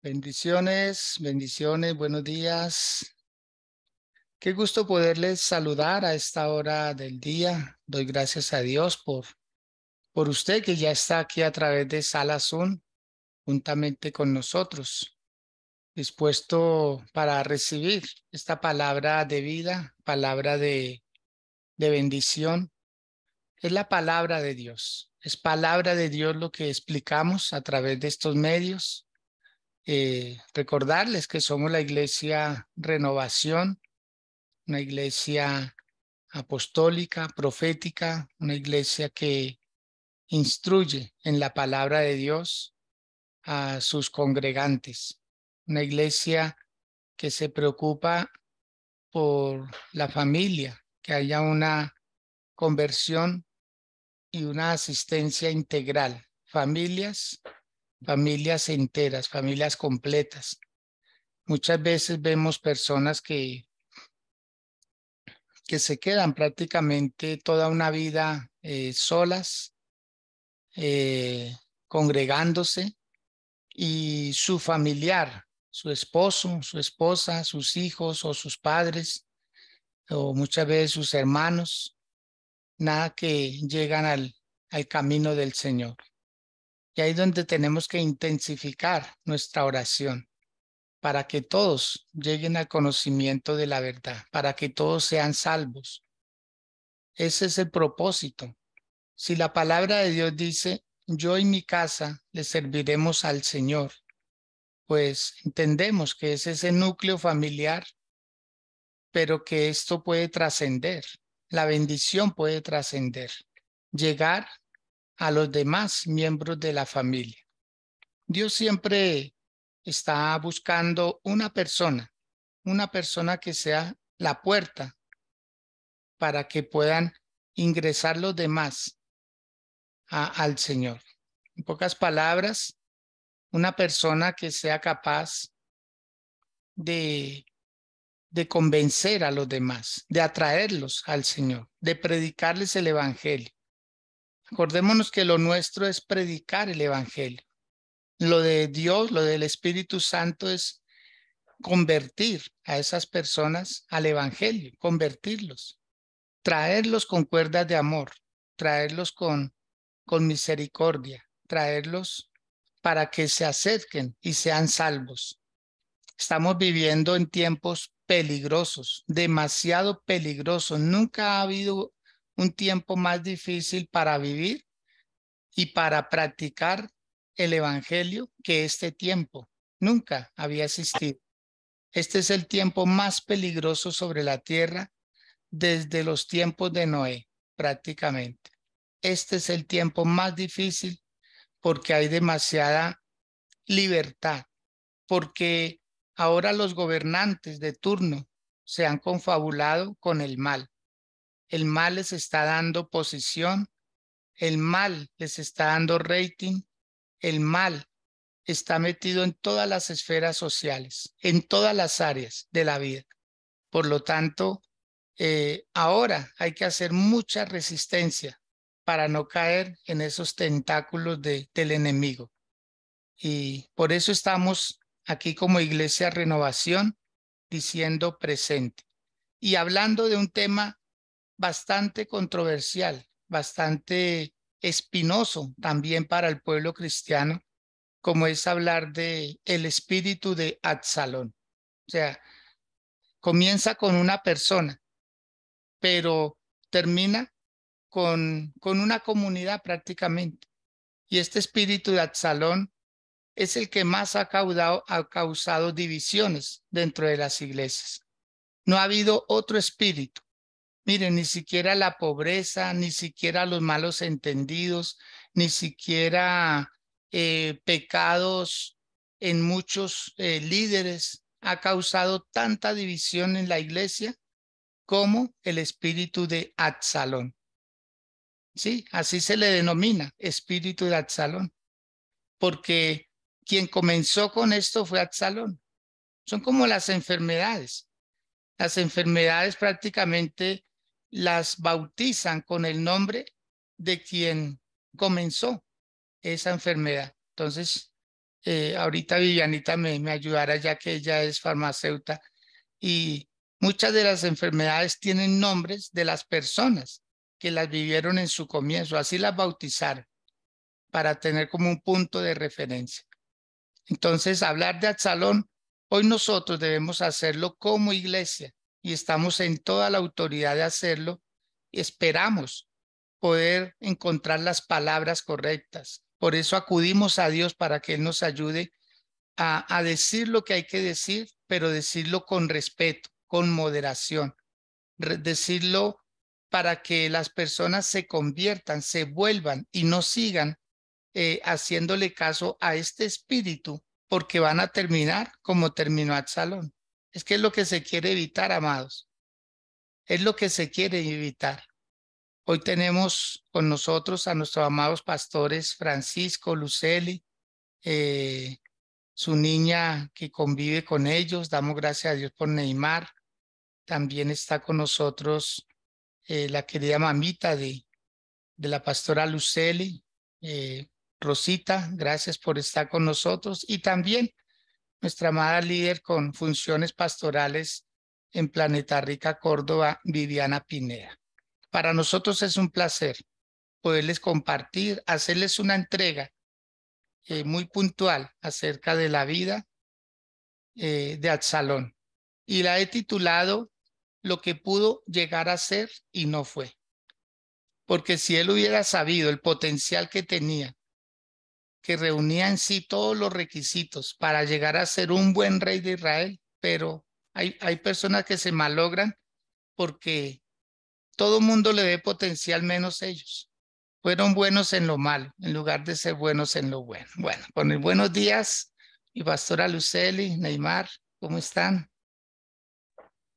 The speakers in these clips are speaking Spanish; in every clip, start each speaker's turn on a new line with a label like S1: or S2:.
S1: Bendiciones, bendiciones, buenos días. Qué gusto poderles saludar a esta hora del día. Doy gracias a Dios por usted que ya está aquí a través de Sala Zoom, juntamente con nosotros, dispuesto para recibir esta palabra de vida, palabra de bendición. Es la palabra de Dios. Es palabra de Dios lo que explicamos a través de estos medios. Recordarles que somos la Iglesia Renovación, una iglesia apostólica, profética, una iglesia que instruye en la palabra de Dios a sus congregantes, una iglesia que se preocupa por la familia, que haya una conversión y una asistencia integral, familias enteras, familias completas. Muchas veces vemos personas que se quedan prácticamente toda una vida solas, congregándose, y su familiar, su esposo, su esposa, sus hijos o sus padres, o muchas veces sus hermanos, nada que llegan al camino del Señor. Y ahí es donde tenemos que intensificar nuestra oración para que todos lleguen al conocimiento de la verdad, para que todos sean salvos. Ese es el propósito. Si la palabra de Dios dice, yo y mi casa le serviremos al Señor, pues entendemos que es ese núcleo familiar, pero que esto puede trascender, la bendición puede trascender, llegar a los demás miembros de la familia. Dios siempre está buscando una persona que sea la puerta para que puedan ingresar los demás al Señor. En pocas palabras, una persona que sea capaz de, de convencer a los demás, de atraerlos al Señor, de predicarles el Evangelio. Acordémonos que lo nuestro es predicar el Evangelio. Lo de Dios, lo del Espíritu Santo es convertir a esas personas al Evangelio, convertirlos, traerlos con cuerdas de amor, traerlos con misericordia, traerlos para que se acerquen y sean salvos. Estamos viviendo en tiempos peligrosos, demasiado peligrosos. Nunca ha habido un tiempo más difícil para vivir y para practicar el evangelio que este tiempo. Nunca había existido. Este es el tiempo más peligroso sobre la tierra desde los tiempos de Noé, prácticamente. Este es el tiempo más difícil porque hay demasiada libertad, porque ahora los gobernantes de turno se han confabulado con el mal. El mal les está dando posición, el mal les está dando rating, el mal está metido en todas las esferas sociales, en todas las áreas de la vida. Por lo tanto, ahora hay que hacer mucha resistencia para no caer en esos tentáculos del enemigo. Y por eso estamos aquí como Iglesia Renovación diciendo presente y hablando de un tema bastante controversial, bastante espinoso también para el pueblo cristiano, como es hablar de el espíritu de Absalón. O sea, comienza con una persona, pero termina con una comunidad prácticamente. Y este espíritu de Absalón es el que más ha causado divisiones dentro de las iglesias. No ha habido otro espíritu. Miren, ni siquiera la pobreza, ni siquiera los malos entendidos, ni siquiera pecados en muchos líderes ha causado tanta división en la iglesia como el espíritu de Absalón. Sí, así se le denomina, espíritu de Absalón, porque quien comenzó con esto fue Absalón. Son como las enfermedades. Las enfermedades prácticamente las bautizan con el nombre de quien comenzó esa enfermedad. Entonces, ahorita Vivianita me ayudará ya que ella es farmacéutica y muchas de las enfermedades tienen nombres de las personas que las vivieron en su comienzo, así las bautizaron para tener como un punto de referencia. Entonces, hablar de Absalón, hoy nosotros debemos hacerlo como iglesia y estamos en toda la autoridad de hacerlo y esperamos poder encontrar las palabras correctas. Por eso acudimos a Dios para que Él nos ayude a decir lo que hay que decir, pero decirlo con respeto, con moderación, decirlo para que las personas se conviertan, se vuelvan y no sigan haciéndole caso a este espíritu, porque van a terminar como terminó Absalón. Es que es lo que se quiere evitar, amados. Es lo que se quiere evitar. Hoy tenemos con nosotros a nuestros amados pastores Francisco, Luceli, eh, su niña que convive con ellos. Damos gracias a Dios por Neymar. También está con nosotros la querida mamita de la pastora Luceli, Rosita, gracias por estar con nosotros. Y también nuestra amada líder con funciones pastorales en Planeta Rica, Córdoba, Viviana Pineda. Para nosotros es un placer poderles compartir, hacerles una entrega muy puntual acerca de la vida de Absalón. Y la he titulado Lo que pudo llegar a ser y no fue. Porque si él hubiera sabido el potencial que tenía, que reunía en sí todos los requisitos para llegar a ser un buen rey de Israel, pero hay personas que se malogran porque todo mundo le ve potencial menos ellos. Fueron buenos en lo malo, en lugar de ser buenos en lo bueno. Bueno, con el buenos días, mi pastora Luceli, Neymar, ¿cómo están?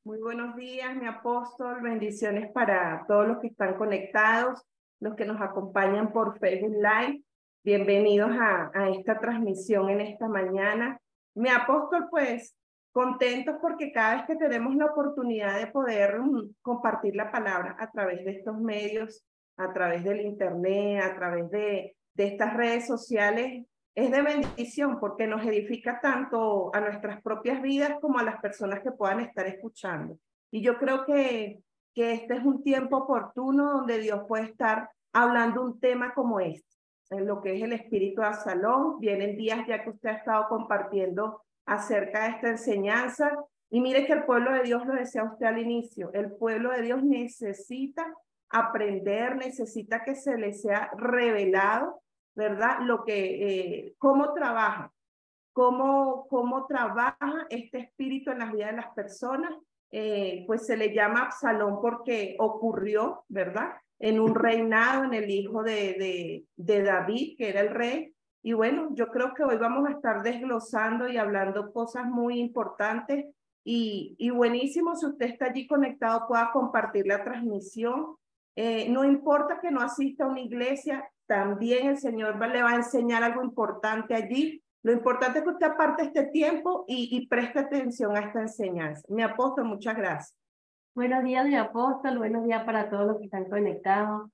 S2: Muy buenos días, mi apóstol. Bendiciones para todos los que están conectados, los que nos acompañan por Facebook Live. Bienvenidos a esta transmisión en esta mañana. Mi apóstol, pues, contentos porque cada vez que tenemos la oportunidad de poder compartir la palabra a través de estos medios, a través del internet, a través de estas redes sociales, es de bendición porque nos edifica tanto a nuestras propias vidas como a las personas que puedan estar escuchando. Y yo creo que este es un tiempo oportuno donde Dios puede estar hablando un tema como este, en lo que es el espíritu de Absalón. Vienen días ya que usted ha estado compartiendo acerca de esta enseñanza. Y mire que el pueblo de Dios, lo decía usted al inicio, el pueblo de Dios necesita aprender, necesita que se le sea revelado, ¿verdad? Cómo trabaja, cómo trabaja este espíritu en las vidas de las personas. Pues se le llama Absalón porque ocurrió, ¿verdad? En un reinado, en el hijo de David, que era el rey. Y bueno, yo creo que hoy vamos a estar desglosando y hablando cosas muy importantes y buenísimo si usted está allí conectado pueda compartir la transmisión. No importa que no asista a una iglesia, también el Señor le va a enseñar algo importante allí. Lo importante es que usted aparte este tiempo y preste atención a esta enseñanza. Mi apóstol, muchas gracias.
S3: Buenos días, mi apóstol, buenos días para todos los que están conectados.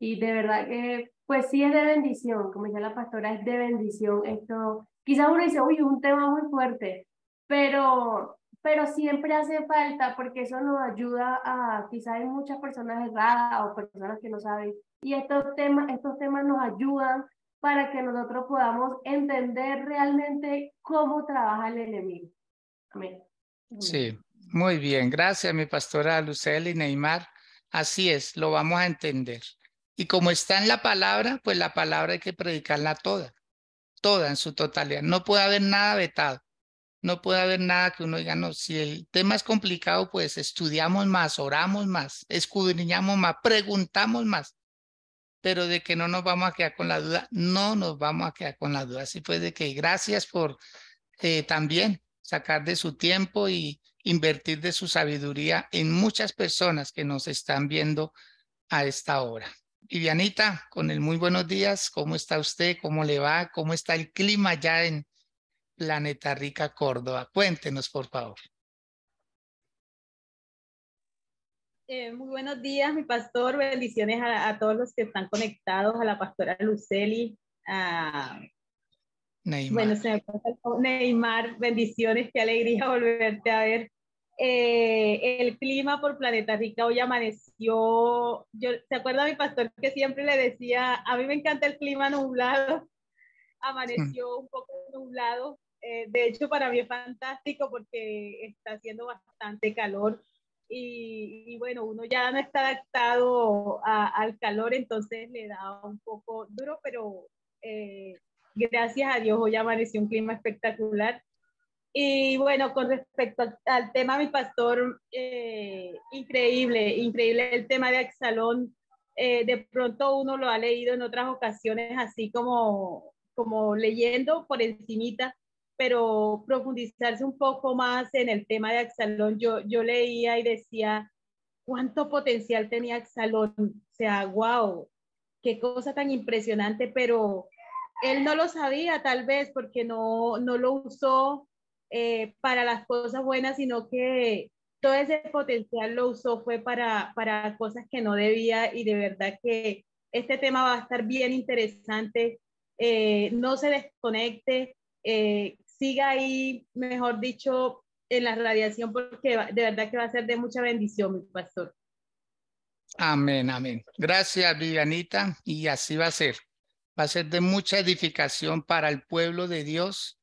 S3: Y de verdad que, pues sí es de bendición, como decía la pastora, es de bendición esto. Quizás uno dice, uy, es un tema muy fuerte, pero siempre hace falta porque eso nos ayuda a, quizás hay muchas personas erradas o personas que no saben. Y estos temas nos ayudan para que nosotros podamos entender realmente cómo trabaja el enemigo. Amén.
S1: Sí, muy bien. Gracias, mi pastora Luceli, Neymar. Así es, lo vamos a entender. Y como está en la palabra, pues la palabra hay que predicarla toda, toda en su totalidad. No puede haber nada vetado. No puede haber nada que uno diga, no, si el tema es complicado, pues estudiamos más, oramos más, escudriñamos más, preguntamos más, pero de que no nos vamos a quedar con la duda, no nos vamos a quedar con la duda. Así pues, de que gracias por también sacar de su tiempo y invertir de su sabiduría en muchas personas que nos están viendo a esta hora. Vivianita, con el muy buenos días, ¿cómo está usted? ¿Cómo le va? ¿Cómo está el clima ya en Planeta Rica, Córdoba? Cuéntenos, por favor.
S4: Muy buenos días, mi pastor. Bendiciones a todos los que están conectados, a la pastora Luceli, a
S1: Neymar.
S4: se me pasa Neymar, bendiciones, qué alegría volverte a ver. El clima por Planeta Rica hoy amaneció, ¿se acuerda mi pastor que siempre le decía, a mí me encanta el clima nublado? Amaneció un poco nublado. De hecho, para mí es fantástico porque está haciendo bastante calor y bueno, uno ya no está adaptado al calor, entonces le da un poco duro, pero gracias a Dios hoy amaneció un clima espectacular. Y bueno, con respecto al tema, mi pastor, increíble, increíble el tema de Absalón. De pronto uno lo ha leído en otras ocasiones, así como leyendo por encimita, pero profundizarse un poco más en el tema de Absalón, yo leía y decía, ¿cuánto potencial tenía Absalón? O sea, wow, qué cosa tan impresionante, pero él no lo sabía tal vez porque no lo usó para las cosas buenas, sino que todo ese potencial lo usó fue para cosas que no debía y de verdad que este tema va a estar bien interesante. No se desconecte, siga ahí, mejor dicho, en la radiación porque de verdad que va a ser de mucha bendición, mi pastor.
S1: Amén, amén. Gracias, Vivianita. Y así va a ser. Va a ser de mucha edificación para el pueblo de Dios.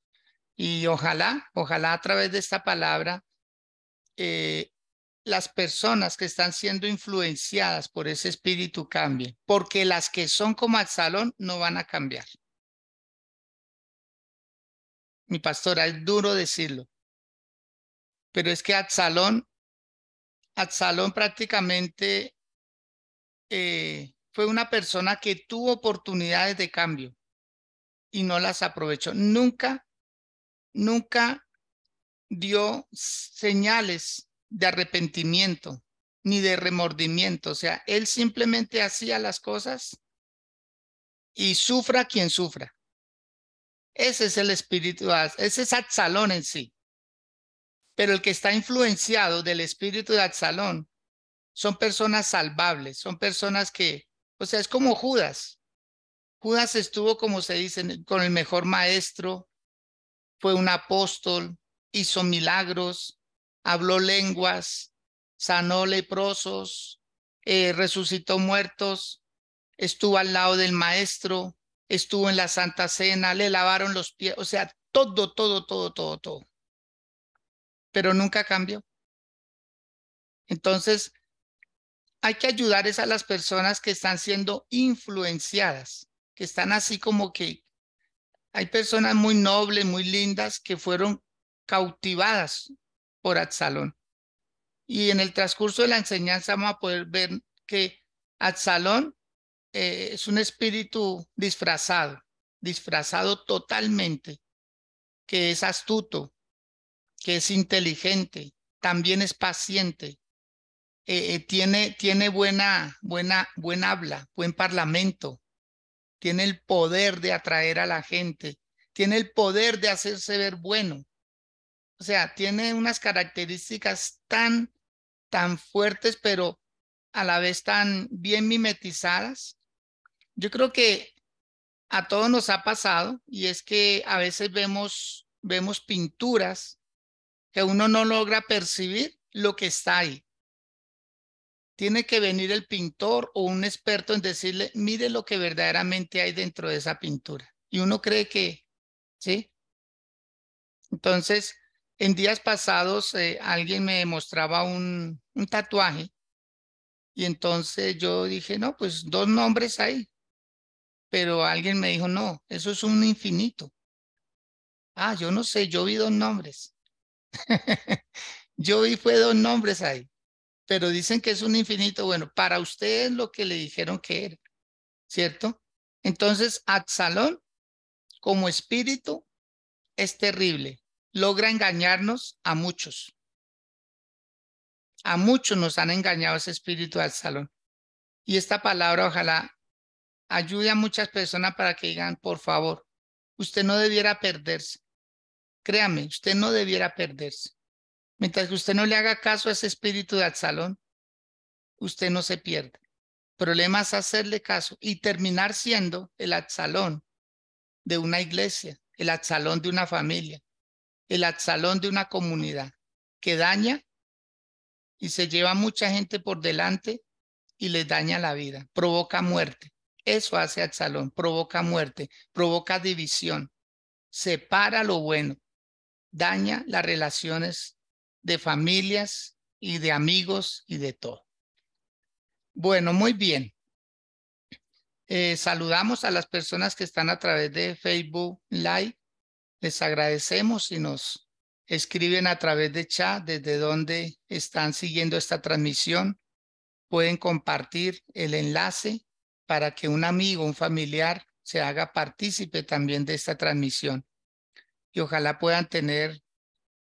S1: Y ojalá a través de esta palabra, las personas que están siendo influenciadas por ese espíritu cambien. Porque las que son como Absalón no van a cambiar. Mi pastora, es duro decirlo. Pero es que Absalón prácticamente fue una persona que tuvo oportunidades de cambio y no las aprovechó. Nunca dio señales de arrepentimiento ni de remordimiento. O sea, él simplemente hacía las cosas y sufra quien sufra. Ese es el espíritu, ese es Absalón en sí. Pero el que está influenciado del espíritu de Absalón son personas salvables, son personas que, o sea, es como Judas. Judas estuvo, como se dice, con el mejor maestro, fue un apóstol, hizo milagros, habló lenguas, sanó leprosos, resucitó muertos, estuvo al lado del maestro, estuvo en la Santa Cena, le lavaron los pies, o sea, todo. Pero nunca cambió. Entonces, hay que ayudar a las personas que están siendo influenciadas, que están así como que hay personas muy nobles, muy lindas que fueron cautivadas por Absalón. Y en el transcurso de la enseñanza vamos a poder ver que Absalón es un espíritu disfrazado totalmente, que es astuto, que es inteligente, también es paciente, tiene buena habla, buen parlamento, tiene el poder de atraer a la gente, tiene el poder de hacerse ver bueno. O sea, tiene unas características tan fuertes, pero a la vez tan bien mimetizadas. Yo creo que a todos nos ha pasado y es que a veces vemos pinturas que uno no logra percibir lo que está ahí. Tiene que venir el pintor o un experto en decirle, mire lo que verdaderamente hay dentro de esa pintura. Y uno cree que, ¿sí? Entonces, en días pasados, alguien me mostraba un tatuaje y entonces yo dije, no, pues 2 nombres ahí. Pero alguien me dijo, no, eso es un infinito. Ah, yo no sé, yo vi 2 nombres. Yo vi fue 2 nombres ahí. Pero dicen que es un infinito. Bueno, para ustedes lo que le dijeron que era, ¿cierto? Entonces, Absalón, como espíritu, es terrible. Logra engañarnos a muchos. A muchos nos han engañado ese espíritu de Absalón. Y esta palabra ojalá ayude a muchas personas para que digan, por favor, usted no debiera perderse. Créame, usted no debiera perderse. Mientras que usted no le haga caso a ese espíritu de Absalón, usted no se pierde. El problema es hacerle caso y terminar siendo el Absalón de una iglesia, el Absalón de una familia, el Absalón de una comunidad que daña y se lleva mucha gente por delante y les daña la vida, provoca muerte. Eso hace Absalón, provoca muerte, provoca división, separa lo bueno, daña las relaciones de familias y de amigos y de todo. Bueno, muy bien. Saludamos a las personas que están a través de Facebook Live. Les agradecemos si nos escriben a través de chat desde donde están siguiendo esta transmisión. Pueden compartir el enlace para que un amigo, un familiar se haga partícipe también de esta transmisión. Y ojalá puedan tener,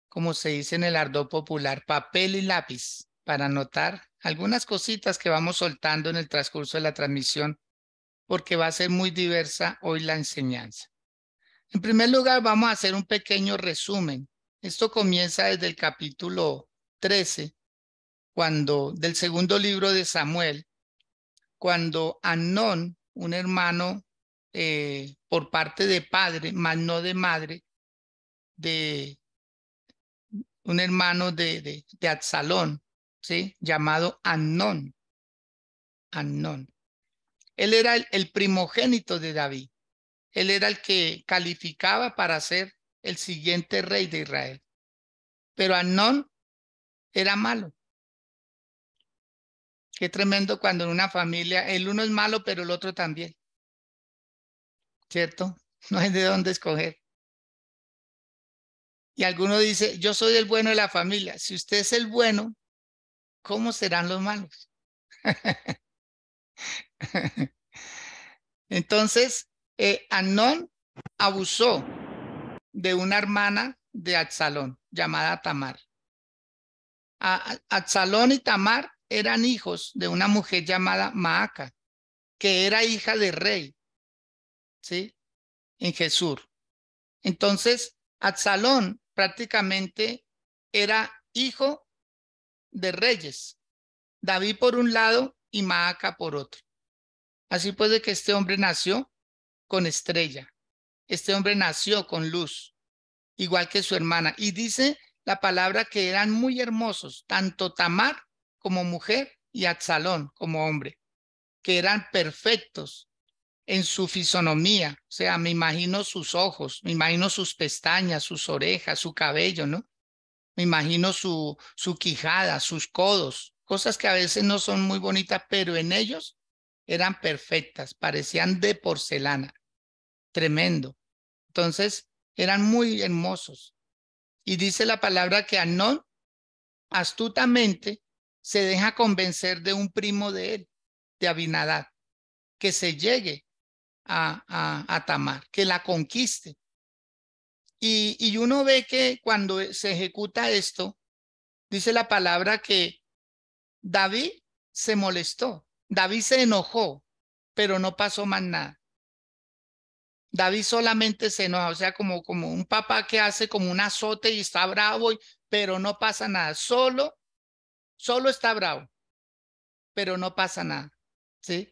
S1: como se dice en el ardor popular, papel y lápiz para anotar algunas cositas que vamos soltando en el transcurso de la transmisión, porque va a ser muy diversa hoy la enseñanza. En primer lugar, vamos a hacer un pequeño resumen. Esto comienza desde el capítulo 13, del segundo libro de Samuel, cuando Amnón, un hermano por parte de padre, mas no de madre, de un hermano de Absalón, ¿sí? Llamado Amnón. Amnón. Él era el primogénito de David. Él era el que calificaba para ser el siguiente rey de Israel. Pero Amnón era malo. Qué tremendo cuando en una familia el uno es malo, pero el otro también. ¿Cierto? No hay de dónde escoger. Y alguno dice, yo soy el bueno de la familia. Si usted es el bueno, ¿cómo serán los malos? Entonces, Amnón abusó de una hermana de Absalón llamada Tamar. Absalón y Tamar eran hijos de una mujer llamada Maaca, que era hija de rey, ¿sí? En Gesur. Entonces, Absalón prácticamente era hijo de reyes. David por un lado y Maaca por otro. Así pues de que este hombre nació con estrella. Este hombre nació con luz, igual que su hermana. Y dice la palabra que eran muy hermosos, tanto Tamar como mujer y Absalón como hombre, que eran perfectos en su fisonomía. O sea, me imagino sus ojos, me imagino sus pestañas, sus orejas, su cabello, ¿no? Me imagino su quijada, sus codos, cosas que a veces no son muy bonitas, pero en ellos eran perfectas, parecían de porcelana. Tremendo. Entonces, eran muy hermosos. Y dice la palabra que Amnón astutamente se deja convencer de un primo de él, de Abinadab, que se llegue a Tamar, que la conquiste. Y uno ve que cuando se ejecuta esto, dice la palabra que David se molestó, David se enojó, pero no pasó más nada. David solamente se enoja, o sea, como un papá que hace como un azote y está bravo, pero no pasa nada. Solo está bravo, pero no pasa nada, ¿sí?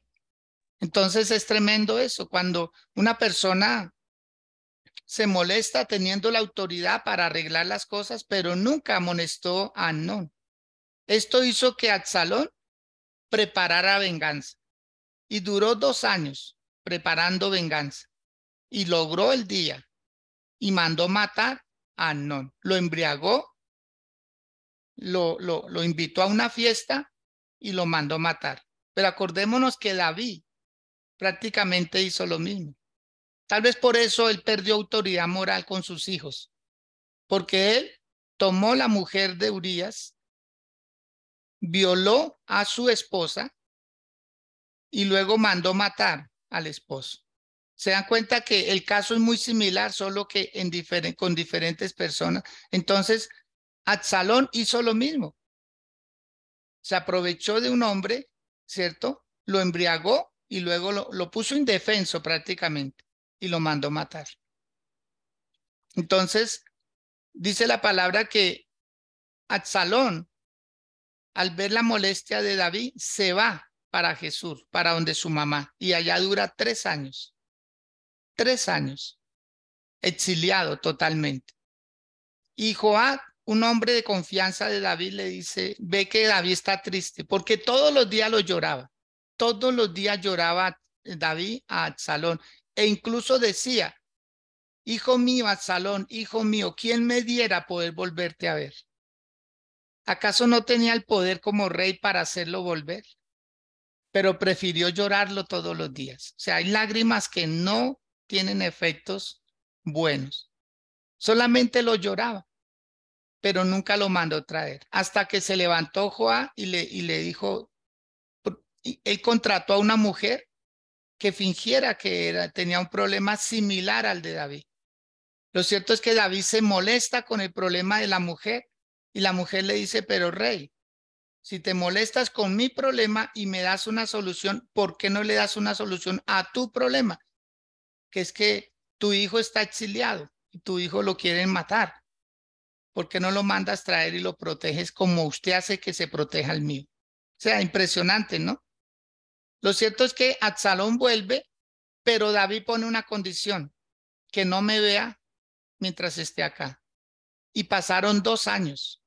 S1: Entonces es tremendo eso, cuando una persona se molesta teniendo la autoridad para arreglar las cosas, pero nunca amonestó a Amnón. Esto hizo que Absalón preparara venganza y duró 2 años preparando venganza y logró el día y mandó matar a Amnón. Lo embriagó, lo invitó a una fiesta y lo mandó matar. Pero acordémonos que David prácticamente hizo lo mismo. Tal vez por eso él perdió autoridad moral con sus hijos, porque él tomó la mujer de Urías, violó a su esposa y luego mandó matar al esposo. Se dan cuenta que el caso es muy similar, solo que con diferentes personas. Entonces, Absalón hizo lo mismo. Se aprovechó de un hombre, ¿cierto? Lo embriagó y luego lo puso indefenso prácticamente y lo mandó matar. Entonces, dice la palabra que Absalón, al ver la molestia de David, se va para Jesús, para donde su mamá, y allá dura 3 años. 3 años. exiliado totalmente. Y Joab, un hombre de confianza de David, le dice, ve que David está triste, porque todos los días lo lloraba. Todos los días lloraba David a Absalón. E incluso decía, hijo mío, Absalón, hijo mío, ¿quién me diera poder volverte a ver? ¿Acaso no tenía el poder como rey para hacerlo volver? Pero prefirió llorarlo todos los días. O sea, hay lágrimas que no tienen efectos buenos. Solamente lo lloraba, pero nunca lo mandó traer. Hasta que se levantó Joab y le dijo, él contrató a una mujer que fingiera que tenía un problema similar al de David. Lo cierto es que David se molesta con el problema de la mujer y la mujer le dice, pero rey, si te molestas con mi problema y me das una solución, ¿por qué no le das una solución a tu problema? Que es que tu hijo está exiliado y tu hijo lo quieren matar. ¿Por qué no lo mandas traer y lo proteges como usted hace que se proteja el mío? O sea, impresionante, ¿no? Lo cierto es que Absalón vuelve, pero David pone una condición, que no me vea mientras esté acá. Y pasaron 2 años.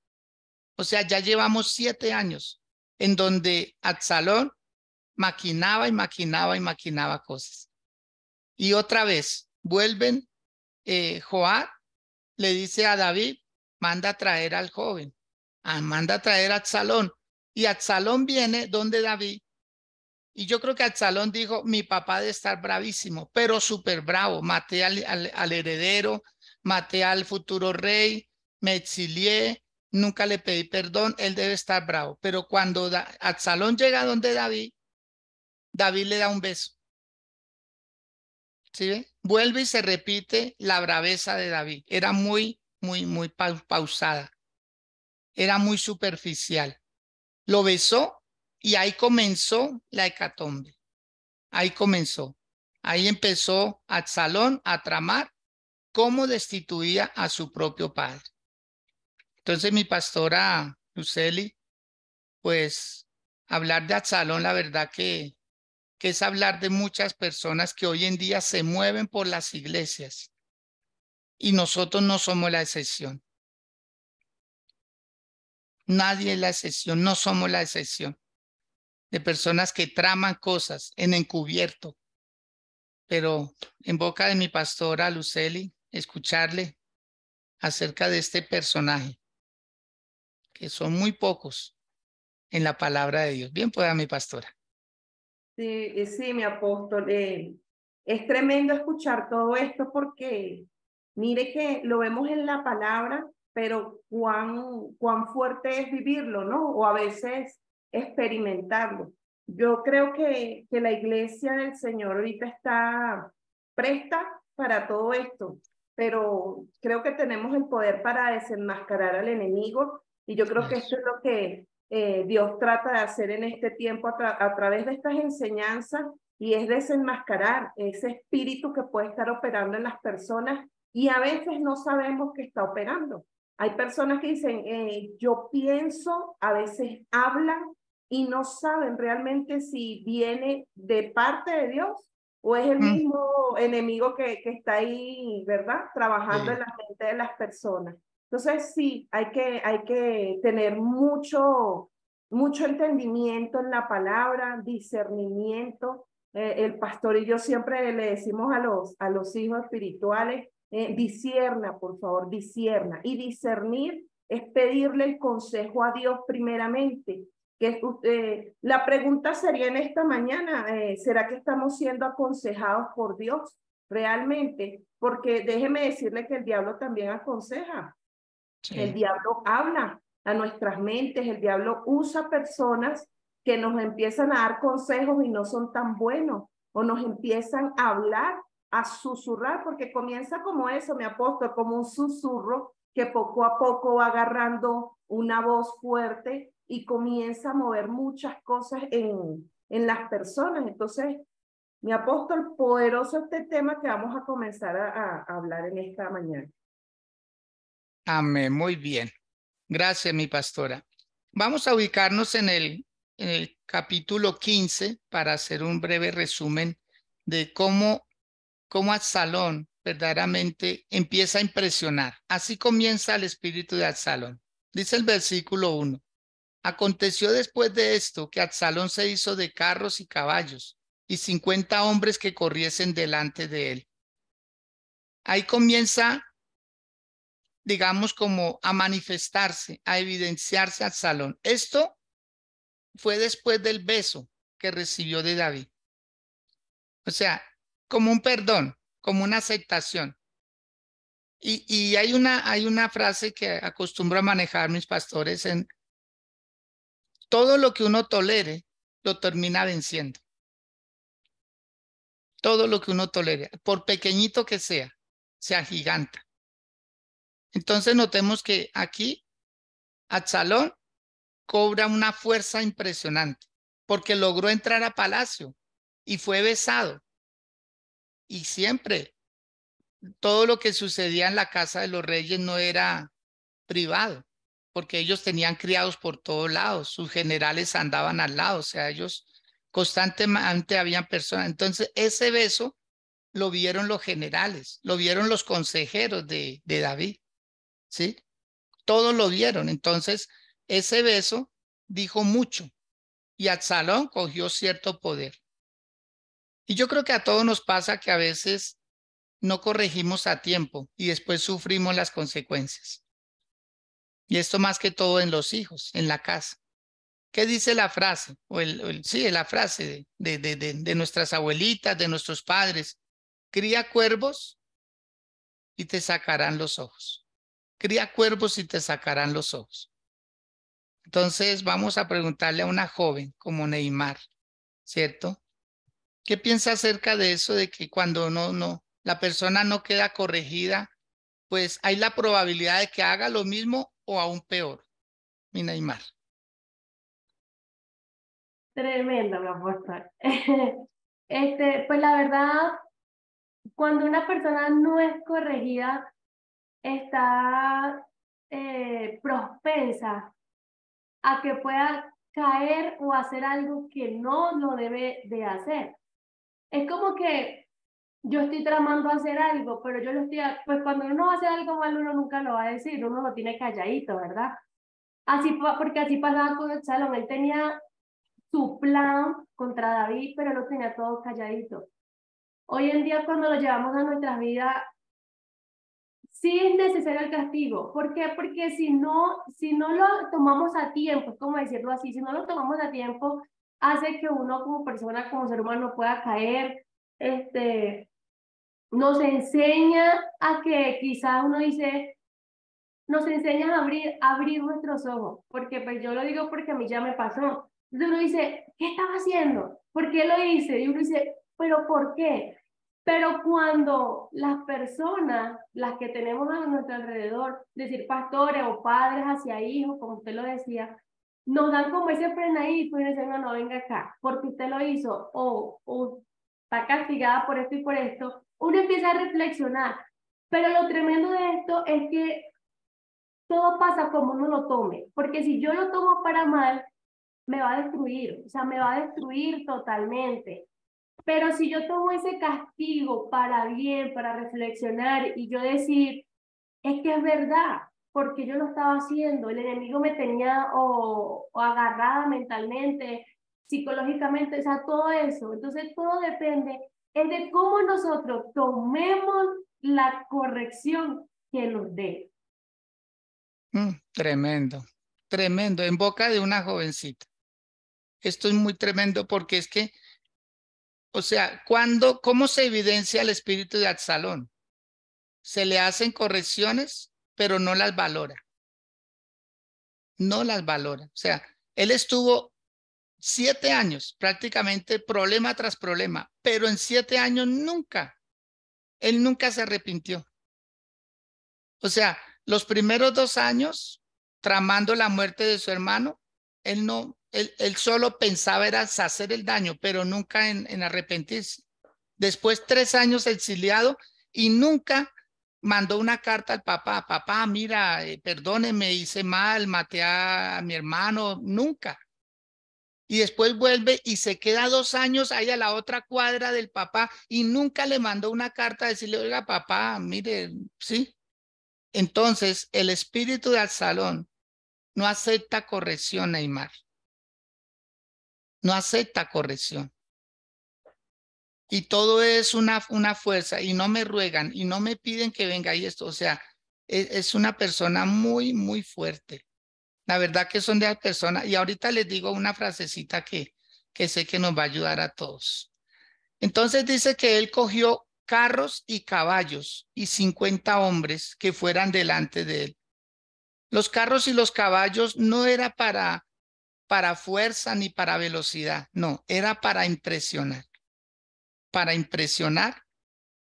S1: O sea, ya llevamos 7 años en donde Absalón maquinaba y maquinaba y maquinaba cosas. Y otra vez vuelven, Joab le dice a David, manda a traer al joven, manda a traer a Absalón. Y Absalón viene donde David. Y yo creo que Absalón dijo, mi papá debe estar bravísimo, pero súper bravo. Maté al heredero, maté al futuro rey, me exilié, nunca le pedí perdón, él debe estar bravo. Pero cuando Absalón llega donde David, David le da un beso. ¿Sí ve? Vuelve y se repite la braveza de David. Era muy pausada. Era muy superficial. Lo besó y ahí comenzó la hecatombe. Ahí comenzó. Ahí empezó Absalón a tramar cómo destituía a su propio padre. Entonces mi pastora Luceli, pues hablar de Absalón, la verdad que es hablar de muchas personas que hoy en día se mueven por las iglesias y nosotros no somos la excepción. Nadie es la excepción, no somos la excepción de personas que traman cosas en encubierto. Pero en boca de mi pastora Luceli, escucharle acerca de este personaje, que son muy pocos en la palabra de Dios. Bien pueda mi pastora.
S2: Sí, sí, mi apóstol. Es tremendo escuchar todo esto porque mire que lo vemos en la palabra, pero cuán fuerte es vivirlo, ¿no? O a veces experimentarlo. Yo creo que la iglesia del Señor ahorita está presta para todo esto, pero creo que tenemos el poder para desenmascarar al enemigo y yo creo que esto es lo que Dios trata de hacer en este tiempo a través de estas enseñanzas y es desenmascarar ese espíritu que puede estar operando en las personas y a veces no sabemos que está operando. Hay personas que dicen, yo pienso, a veces hablan y no saben realmente si viene de parte de Dios o es el mismo enemigo que está ahí, ¿verdad? Trabajando en la mente de las personas. Entonces, sí, hay que tener mucho entendimiento en la palabra, discernimiento. El pastor y yo siempre le decimos a los hijos espirituales, discierna, por favor, discierna. Y discernir es pedirle el consejo a Dios primeramente. La pregunta sería en esta mañana, ¿será que estamos siendo aconsejados por Dios realmente? Porque déjeme decirle que el diablo también aconseja. Sí. El diablo habla a nuestras mentes, el diablo usa personas que nos empiezan a dar consejos y no son tan buenos, o nos empiezan a hablar, a susurrar, porque comienza como eso, mi apóstol, como un susurro que poco a poco va agarrando una voz fuerte y comienza a mover muchas cosas en las personas. Entonces, mi apóstol, poderoso este tema que vamos a comenzar a hablar en esta mañana.
S1: Amén, muy bien. Gracias, mi pastora. Vamos a ubicarnos en el capítulo 15 para hacer un breve resumen de cómo Absalón verdaderamente empieza a impresionar. Así comienza el espíritu de Absalón. Dice el versículo 1. Aconteció después de esto que Absalón se hizo de carros y caballos y 50 hombres que corriesen delante de él. Ahí comienza, digamos, como a manifestarse, a evidenciarse Absalón. Esto fue después del beso que recibió de David. O sea, como un perdón, como una aceptación. Y hay una frase que acostumbro a manejar mis pastores en todo lo que uno tolere, lo termina venciendo. Todo lo que uno tolere, por pequeñito que sea, se agiganta. Entonces notemos que aquí Absalón cobra una fuerza impresionante porque logró entrar a palacio y fue besado. Y siempre todo lo que sucedía en la casa de los reyes no era privado, porque ellos tenían criados por todos lados, sus generales andaban al lado, o sea, ellos constantemente habían personas. Entonces, ese beso lo vieron los generales, lo vieron los consejeros de David, ¿sí? Todos lo vieron. Entonces, ese beso dijo mucho y Absalón cogió cierto poder. Y yo creo que a todos nos pasa que a veces no corregimos a tiempo y después sufrimos las consecuencias. Y esto más que todo en los hijos, en la casa. ¿Qué dice la frase? Sí, la frase de nuestras abuelitas, de nuestros padres. Cría cuervos y te sacarán los ojos. Cría cuervos y te sacarán los ojos. Entonces vamos a preguntarle a una joven como Neymar, ¿cierto? ¿Qué piensa acerca de eso de que cuando la persona no queda corregida, pues hay la probabilidad de que haga lo mismo o aún peor? Mi Neymar.
S3: Tremendo, mi apóstol. Pues la verdad, cuando una persona no es corregida, está propensa a que pueda caer o hacer algo que no lo debe de hacer. Es como que yo estoy tramando hacer algo, pero yo lo estoy, pues cuando uno va a hacer algo malo, uno nunca lo va a decir, uno lo tiene calladito, ¿verdad? Porque así pasaba con Absalón, él tenía su plan contra David, pero lo tenía todo calladito. Hoy en día, cuando lo llevamos a nuestras vidas, sí es necesario el castigo. ¿Por qué? Porque si no lo tomamos a tiempo, es como decirlo así, si no lo tomamos a tiempo, hace que uno como persona, como ser humano pueda caer, nos enseña a que quizás uno dice, nos enseña a abrir nuestros ojos, porque pues yo lo digo porque a mí ya me pasó. Entonces uno dice, ¿qué estaba haciendo? ¿Por qué lo hice? Y uno dice, ¿pero por qué? Pero cuando las personas, las que tenemos a nuestro alrededor, decir pastores o padres hacia hijos, como usted lo decía, nos dan como ese frenadito y dicen, no, venga acá, porque usted lo hizo, o está castigada por esto y por esto, uno empieza a reflexionar. Pero lo tremendo de esto es que todo pasa como uno lo tome, porque si yo lo tomo para mal, me va a destruir, o sea, me va a destruir totalmente. Pero si yo tomo ese castigo para bien, para reflexionar y yo decir, es que es verdad, porque yo lo estaba haciendo, el enemigo me tenía o agarrada mentalmente, psicológicamente, o sea, todo eso. Entonces, todo depende es de cómo nosotros tomemos la corrección que nos dé.
S1: Tremendo, tremendo, en boca de una jovencita. Esto es muy tremendo porque es que, o sea, ¿cómo se evidencia el espíritu de Absalón? Se le hacen correcciones, pero no las valora. No las valora. O sea, él estuvo 7 años, prácticamente problema tras problema, pero en 7 años él nunca se arrepintió. O sea, los primeros 2 años, tramando la muerte de su hermano, él solo pensaba era hacer el daño, pero nunca en arrepentirse. Después 3 años exiliado y nunca mandó una carta al papá. Papá, mira, perdóneme, hice mal, maté a mi hermano. Nunca. Y después vuelve y se queda 2 años ahí a la otra cuadra del papá y nunca le mandó una carta a decirle, oiga, papá, mire, ¿sí? Entonces, el espíritu de Absalón no acepta corrección, Neymar. No acepta corrección. Y todo es una fuerza y no me ruegan y no me piden que venga y esto. O sea, es una persona muy, muy fuerte. La verdad que son de las personas. Y ahorita les digo una frasecita que sé que nos va a ayudar a todos. Entonces dice que él cogió carros y caballos y 50 hombres que fueran delante de él. Los carros y los caballos no era para fuerza ni para velocidad, no, era para impresionar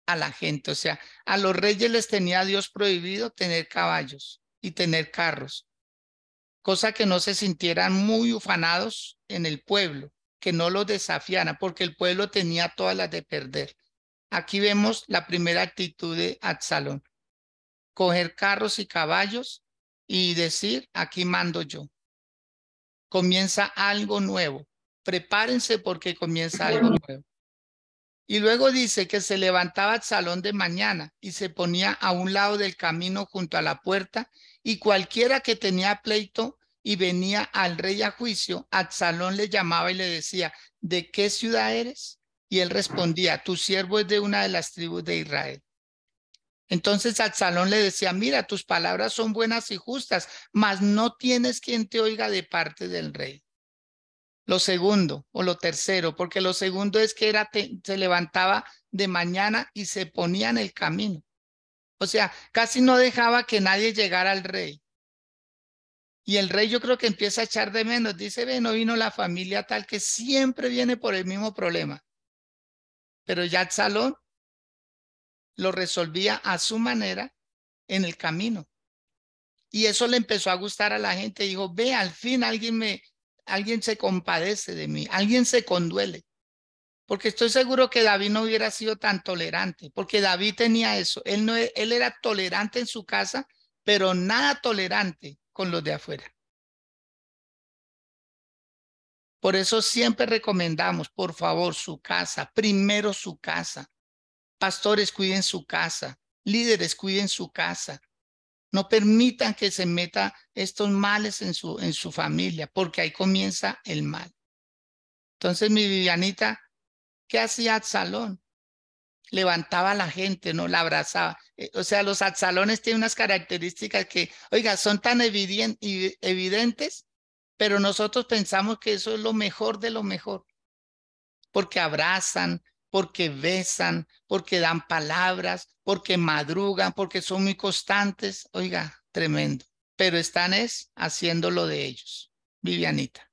S1: a la gente. O sea, a los reyes les tenía Dios prohibido tener caballos y tener carros, cosa que no se sintieran muy ufanados en el pueblo, que no los desafiaran, porque el pueblo tenía todas las de perder. Aquí vemos la primera actitud de Absalón, coger carros y caballos y decir, aquí mando yo. Comienza algo nuevo. Prepárense porque comienza algo nuevo. Y luego dice que se levantaba Absalón de mañana y se ponía a un lado del camino junto a la puerta, y cualquiera que tenía pleito y venía al rey a juicio, Absalón le llamaba y le decía, ¿de qué ciudad eres? Y él respondía, tu siervo es de una de las tribus de Israel. Entonces Absalón le decía, mira, tus palabras son buenas y justas, mas no tienes quien te oiga de parte del rey. Lo segundo o lo tercero, porque lo segundo es que se levantaba de mañana y se ponía en el camino. O sea, casi no dejaba que nadie llegara al rey. Y el rey yo creo que empieza a echar de menos. Dice, ve, no vino la familia tal, que siempre viene por el mismo problema. Pero ya Absalón lo resolvía a su manera en el camino. Y eso le empezó a gustar a la gente. Dijo, ve, al fin alguien se compadece de mí, alguien se conduele. Porque estoy seguro que David no hubiera sido tan tolerante, porque David tenía eso. Él era tolerante en su casa, pero nada tolerante con los de afuera. Por eso siempre recomendamos, por favor, su casa, primero su casa. Pastores, cuiden su casa. Líderes, cuiden su casa. No permitan que se meta estos males en su familia, porque ahí comienza el mal. Entonces, mi Vivianita, ¿qué hacía Absalón? Levantaba a la gente, ¿no? La abrazaba. O sea, los Absalones tienen unas características que, oiga, son tan evidentes, pero nosotros pensamos que eso es lo mejor de lo mejor, porque abrazan, porque besan, porque dan palabras, porque madrugan, porque son muy constantes. Oiga, tremendo. Pero están haciendo lo de ellos. Vivianita.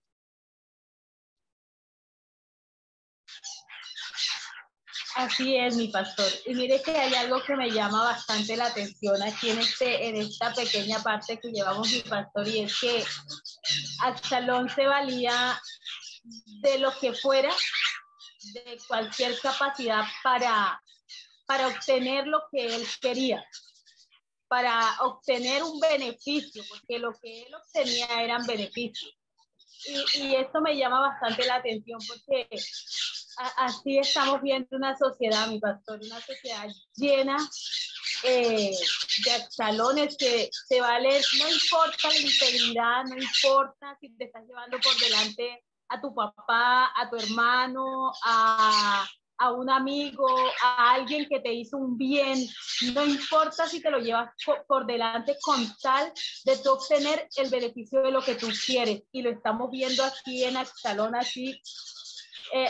S4: Así es, mi pastor. Y mire que hay algo que me llama bastante la atención aquí en esta pequeña parte que llevamos, mi pastor, y es que Absalón se valía de lo que fuera, de cualquier capacidad para obtener lo que él quería, para obtener un beneficio, porque lo que él obtenía eran beneficios. Y esto me llama bastante la atención porque así estamos viendo una sociedad, mi pastor, una sociedad llena de Absalones que se valen, no importa la integridad, no importa si te estás llevando por delante a tu papá, a tu hermano, a un amigo, a alguien que te hizo un bien, no importa si te lo llevas por delante con tal de tú obtener el beneficio de lo que tú quieres. Y lo estamos viendo aquí en Absalón, así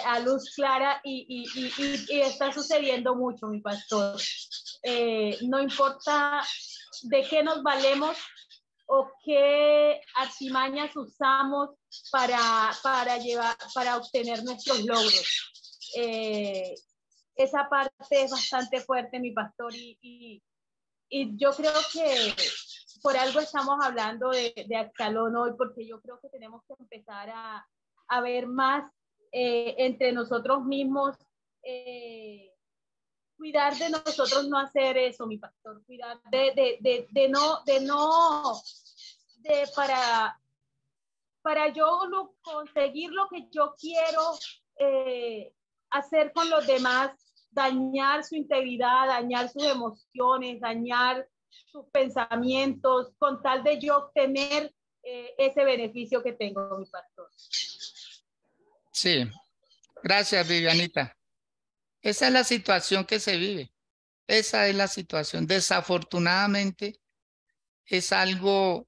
S4: a luz clara, y está sucediendo mucho, mi pastor. No importa de qué nos valemos o qué artimañas usamos para obtener nuestros logros. Esa parte es bastante fuerte, mi pastor, y yo creo que por algo estamos hablando de Absalón hoy, porque yo creo que tenemos que empezar a ver más entre nosotros mismos, cuidar de nosotros, no hacer eso, mi pastor, cuidar para para yo conseguir lo que yo quiero hacer con los demás, dañar su integridad, dañar sus emociones, dañar sus pensamientos, con tal de yo obtener ese beneficio que tengo, mi pastor.
S1: Sí, gracias, Vivianita. Esa es la situación que se vive. Esa es la situación. Desafortunadamente, es algo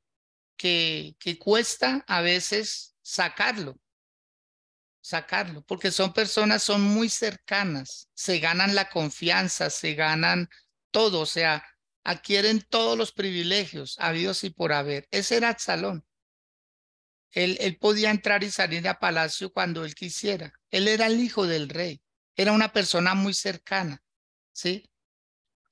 S1: que cuesta a veces sacarlo, porque son personas, son muy cercanas, se ganan la confianza, se ganan todo, o sea, adquieren todos los privilegios habidos y por haber. Ese era Absalón. Él podía entrar y salir a palacio cuando él quisiera. Él era el hijo del rey, era una persona muy cercana, ¿sí?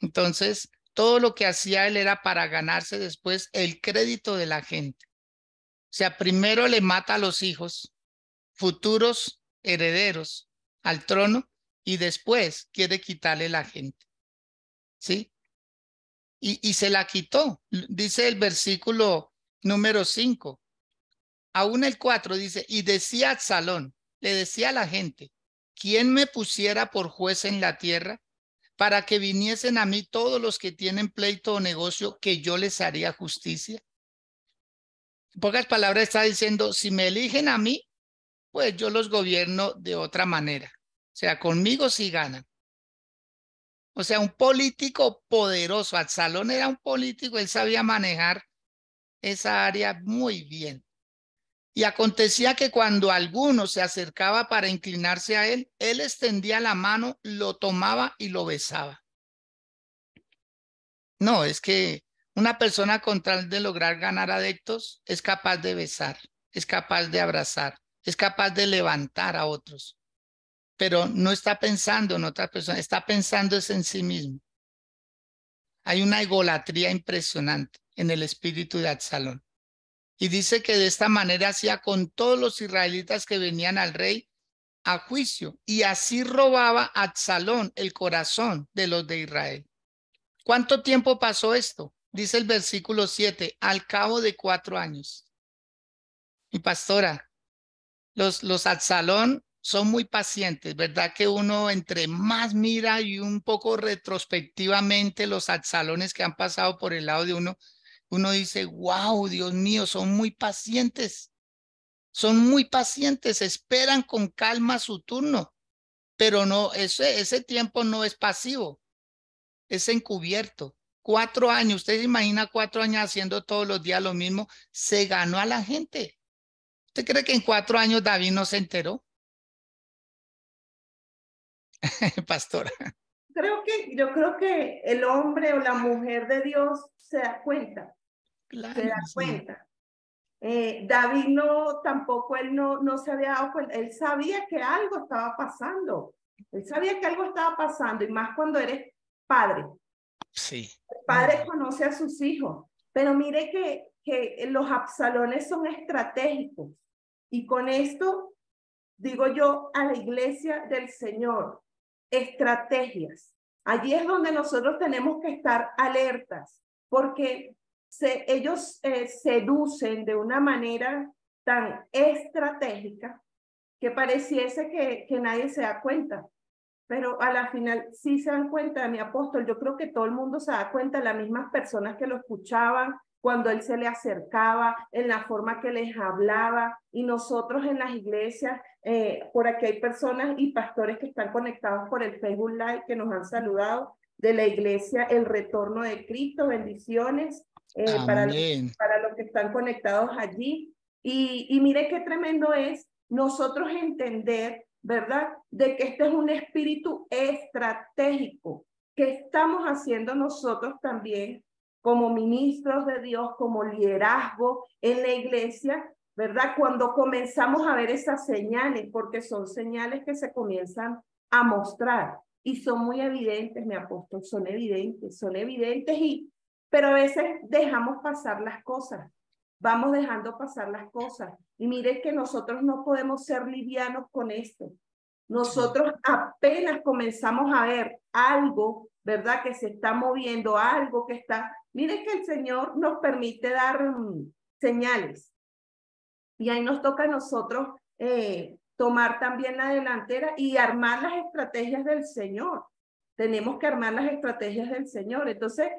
S1: Entonces, todo lo que hacía él era para ganarse después el crédito de la gente. O sea, primero le mata a los hijos, futuros herederos al trono, y después quiere quitarle la gente, ¿sí? Y se la quitó. Dice el versículo número 5. Aún el 4 dice, y decía Absalón, le decía a la gente, ¿quién me pusiera por juez en la tierra para que viniesen a mí todos los que tienen pleito o negocio, que yo les haría justicia? En pocas palabras está diciendo, si me eligen a mí, pues yo los gobierno de otra manera. O sea, conmigo sí ganan. O sea, un político poderoso. Absalón era un político, él sabía manejar esa área muy bien. Y acontecía que cuando alguno se acercaba para inclinarse a él, él extendía la mano, lo tomaba y lo besaba. No, es que una persona con tal de lograr ganar adeptos es capaz de besar, es capaz de abrazar, es capaz de levantar a otros, pero no está pensando en otra persona, está pensando es en sí mismo. Hay una egolatría impresionante en el espíritu de Absalón. Y dice que de esta manera hacía con todos los israelitas que venían al rey a juicio, y así robaba a Absalón el corazón de los de Israel. ¿Cuánto tiempo pasó esto? Dice el versículo 7, al cabo de 4 años. Mi pastora, los Absalón son muy pacientes, ¿verdad? Que uno entre más mira y un poco retrospectivamente los Absalones que han pasado por el lado de uno, uno dice, wow, Dios mío, son muy pacientes. Son muy pacientes, esperan con calma su turno, pero no, ese tiempo no es pasivo, es encubierto. 4 años, usted se imagina 4 años haciendo todos los días lo mismo, se ganó a la gente. ¿Usted cree que en 4 años David no se enteró? Pastora.
S2: Yo creo que el hombre o la mujer de Dios se da cuenta,
S1: Claro,
S2: se da
S1: sí.
S2: cuenta. David tampoco él no se había dado cuenta, él sabía que algo estaba pasando, él sabía que algo estaba pasando, y más cuando eres padre.
S1: Sí.
S2: El padre conoce a sus hijos, pero mire que los Absalones son estratégicos, y con esto digo yo a la iglesia del Señor, estrategias. Allí es donde nosotros tenemos que estar alertas, porque ellos seducen de una manera tan estratégica que pareciese que nadie se da cuenta. Pero a la final sí se dan cuenta, mi apóstol. Yo creo que todo el mundo se da cuenta, las mismas personas que lo escuchaban, cuando él se le acercaba, en la forma que les hablaba. Y nosotros en las iglesias, por aquí hay personas y pastores que están conectados por el Facebook Live, que nos han saludado de la iglesia El Retorno de Cristo. Bendiciones para los que están conectados allí. Y mire qué tremendo es nosotros entender, ¿verdad? De que este es un espíritu estratégico que estamos haciendo nosotros también como ministros de Dios, como liderazgo en la iglesia, ¿verdad? Cuando comenzamos a ver esas señales, porque son señales que se comienzan a mostrar y son muy evidentes, mi apóstol, son evidentes, pero a veces dejamos pasar las cosas. Vamos dejando pasar las cosas. Y mire que nosotros no podemos ser livianos con esto. Nosotros apenas comenzamos a ver algo, ¿verdad? Que se está moviendo, algo que está... Mire que el Señor nos permite dar señales. Y ahí nos toca a nosotros tomar también la delantera y armar las estrategias del Señor. Tenemos que armar las estrategias del Señor. Entonces,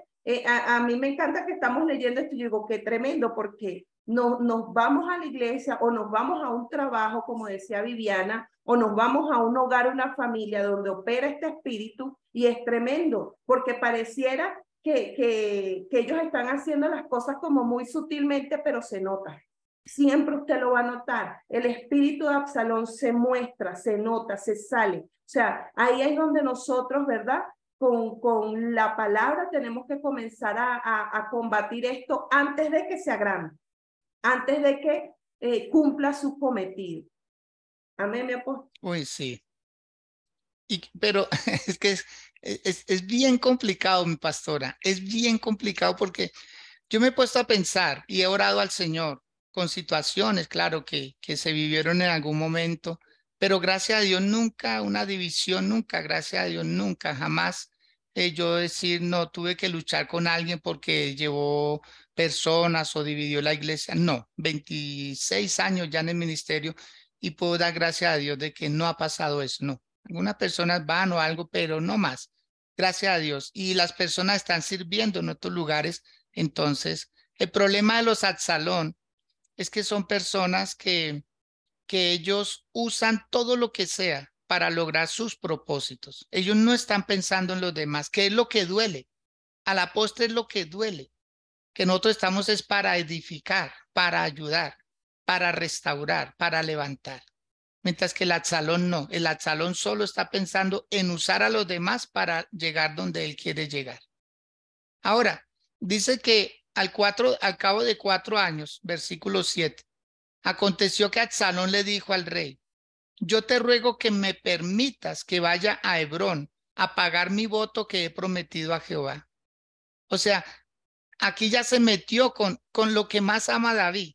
S2: a mí me encanta que estamos leyendo esto y yo digo, qué tremendo, porque nos vamos a la iglesia o nos vamos a un trabajo, como decía Viviana, o nos vamos a un hogar, una familia donde opera este espíritu y es tremendo, porque pareciera que ellos están haciendo las cosas como muy sutilmente, pero se nota. Siempre usted lo va a notar. El espíritu de Absalón se muestra, se nota, se sale. O sea, ahí es donde nosotros, ¿verdad? Con la palabra tenemos que comenzar a combatir esto antes de que se agrande, antes de que cumpla su cometido. Amén, mi apóstol.
S1: Uy, sí. Pero es que es bien complicado, mi pastora. Es bien complicado porque yo me he puesto a pensar y he orado al Señor con situaciones, claro, que se vivieron en algún momento, pero gracias a Dios nunca una división, nunca, gracias a Dios nunca, jamás yo decir, no, tuve que luchar con alguien porque llevó personas o dividió la iglesia. No, 26 años ya en el ministerio y puedo dar gracias a Dios de que no ha pasado eso, no. Algunas personas van o algo, pero no más. Gracias a Dios. Y las personas están sirviendo en otros lugares. Entonces, el problema de los Absalón es que son personas que ellos usan todo lo que sea para lograr sus propósitos. Ellos no están pensando en los demás, que es lo que duele. A la postre es lo que duele, que nosotros estamos es para edificar, para ayudar, para restaurar, para levantar. Mientras que el Absalón no, el Absalón solo está pensando en usar a los demás para llegar donde él quiere llegar. Ahora, dice que al cabo de 4 años, versículo 7, aconteció que Absalón le dijo al rey, yo te ruego que me permitas que vaya a Hebrón a pagar mi voto que he prometido a Jehová. O sea, aquí ya se metió con lo que más ama David,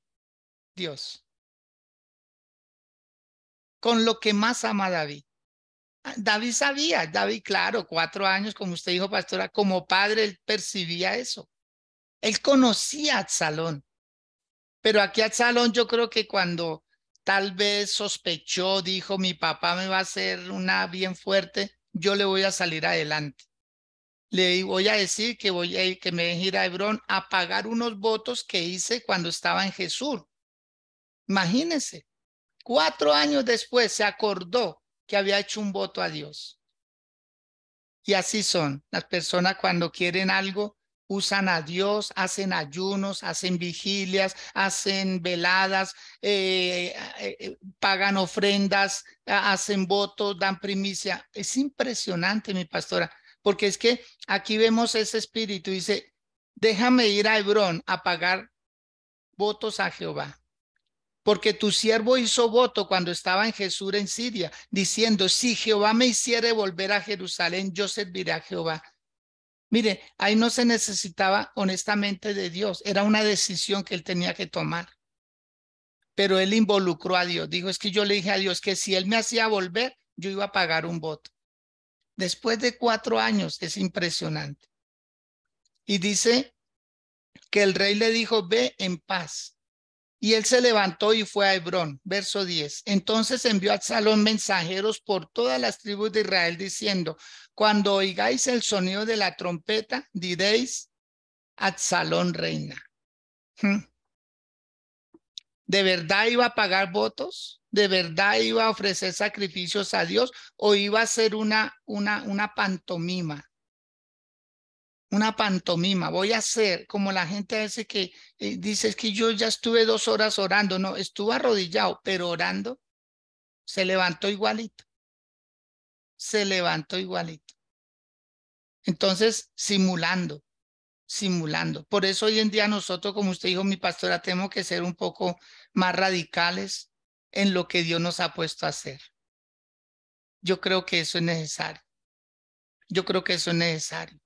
S1: Dios. Con lo que más ama David. David sabía, David, claro, 4 años, como usted dijo, pastora, como padre, él percibía eso. Él conocía a Absalón, pero aquí Absalón yo creo que cuando tal vez sospechó, dijo, mi papá me va a hacer una bien fuerte, yo le voy a salir adelante. Le voy a decir que que me deje ir a Hebrón a pagar unos votos que hice cuando estaba en Jesús. Imagínense, 4 años después se acordó que había hecho un voto a Dios. Y así son las personas cuando quieren algo, usan a Dios, hacen ayunos, hacen vigilias, hacen veladas, pagan ofrendas, hacen votos, dan primicia. Es impresionante, mi pastora, porque es que aquí vemos ese espíritu, dice, déjame ir a Hebrón a pagar votos a Jehová. Porque tu siervo hizo voto cuando estaba en Jesús en Siria, diciendo, si Jehová me hiciere volver a Jerusalén, yo serviré a Jehová. Mire, ahí no se necesitaba honestamente de Dios, era una decisión que él tenía que tomar. Pero él involucró a Dios, dijo, es que yo le dije a Dios que si él me hacía volver, yo iba a pagar un voto. Después de 4 años, es impresionante. Y dice que el rey le dijo, ve en paz. Y él se levantó y fue a Hebrón, verso 10. Entonces envió a Absalón mensajeros por todas las tribus de Israel diciendo, cuando oigáis el sonido de la trompeta, diréis, Absalón reina. ¿De verdad iba a pagar votos? ¿De verdad iba a ofrecer sacrificios a Dios? ¿O iba a ser una pantomima? Una pantomima, voy a hacer como la gente a veces que dice es que yo ya estuve 2 horas orando, no, estuvo arrodillado, pero orando, se levantó igualito, se levantó igualito. Entonces, simulando. Por eso hoy en día nosotros, como usted dijo, mi pastora, tenemos que ser un poco más radicales en lo que Dios nos ha puesto a hacer. Yo creo que eso es necesario. Yo creo que eso es necesario.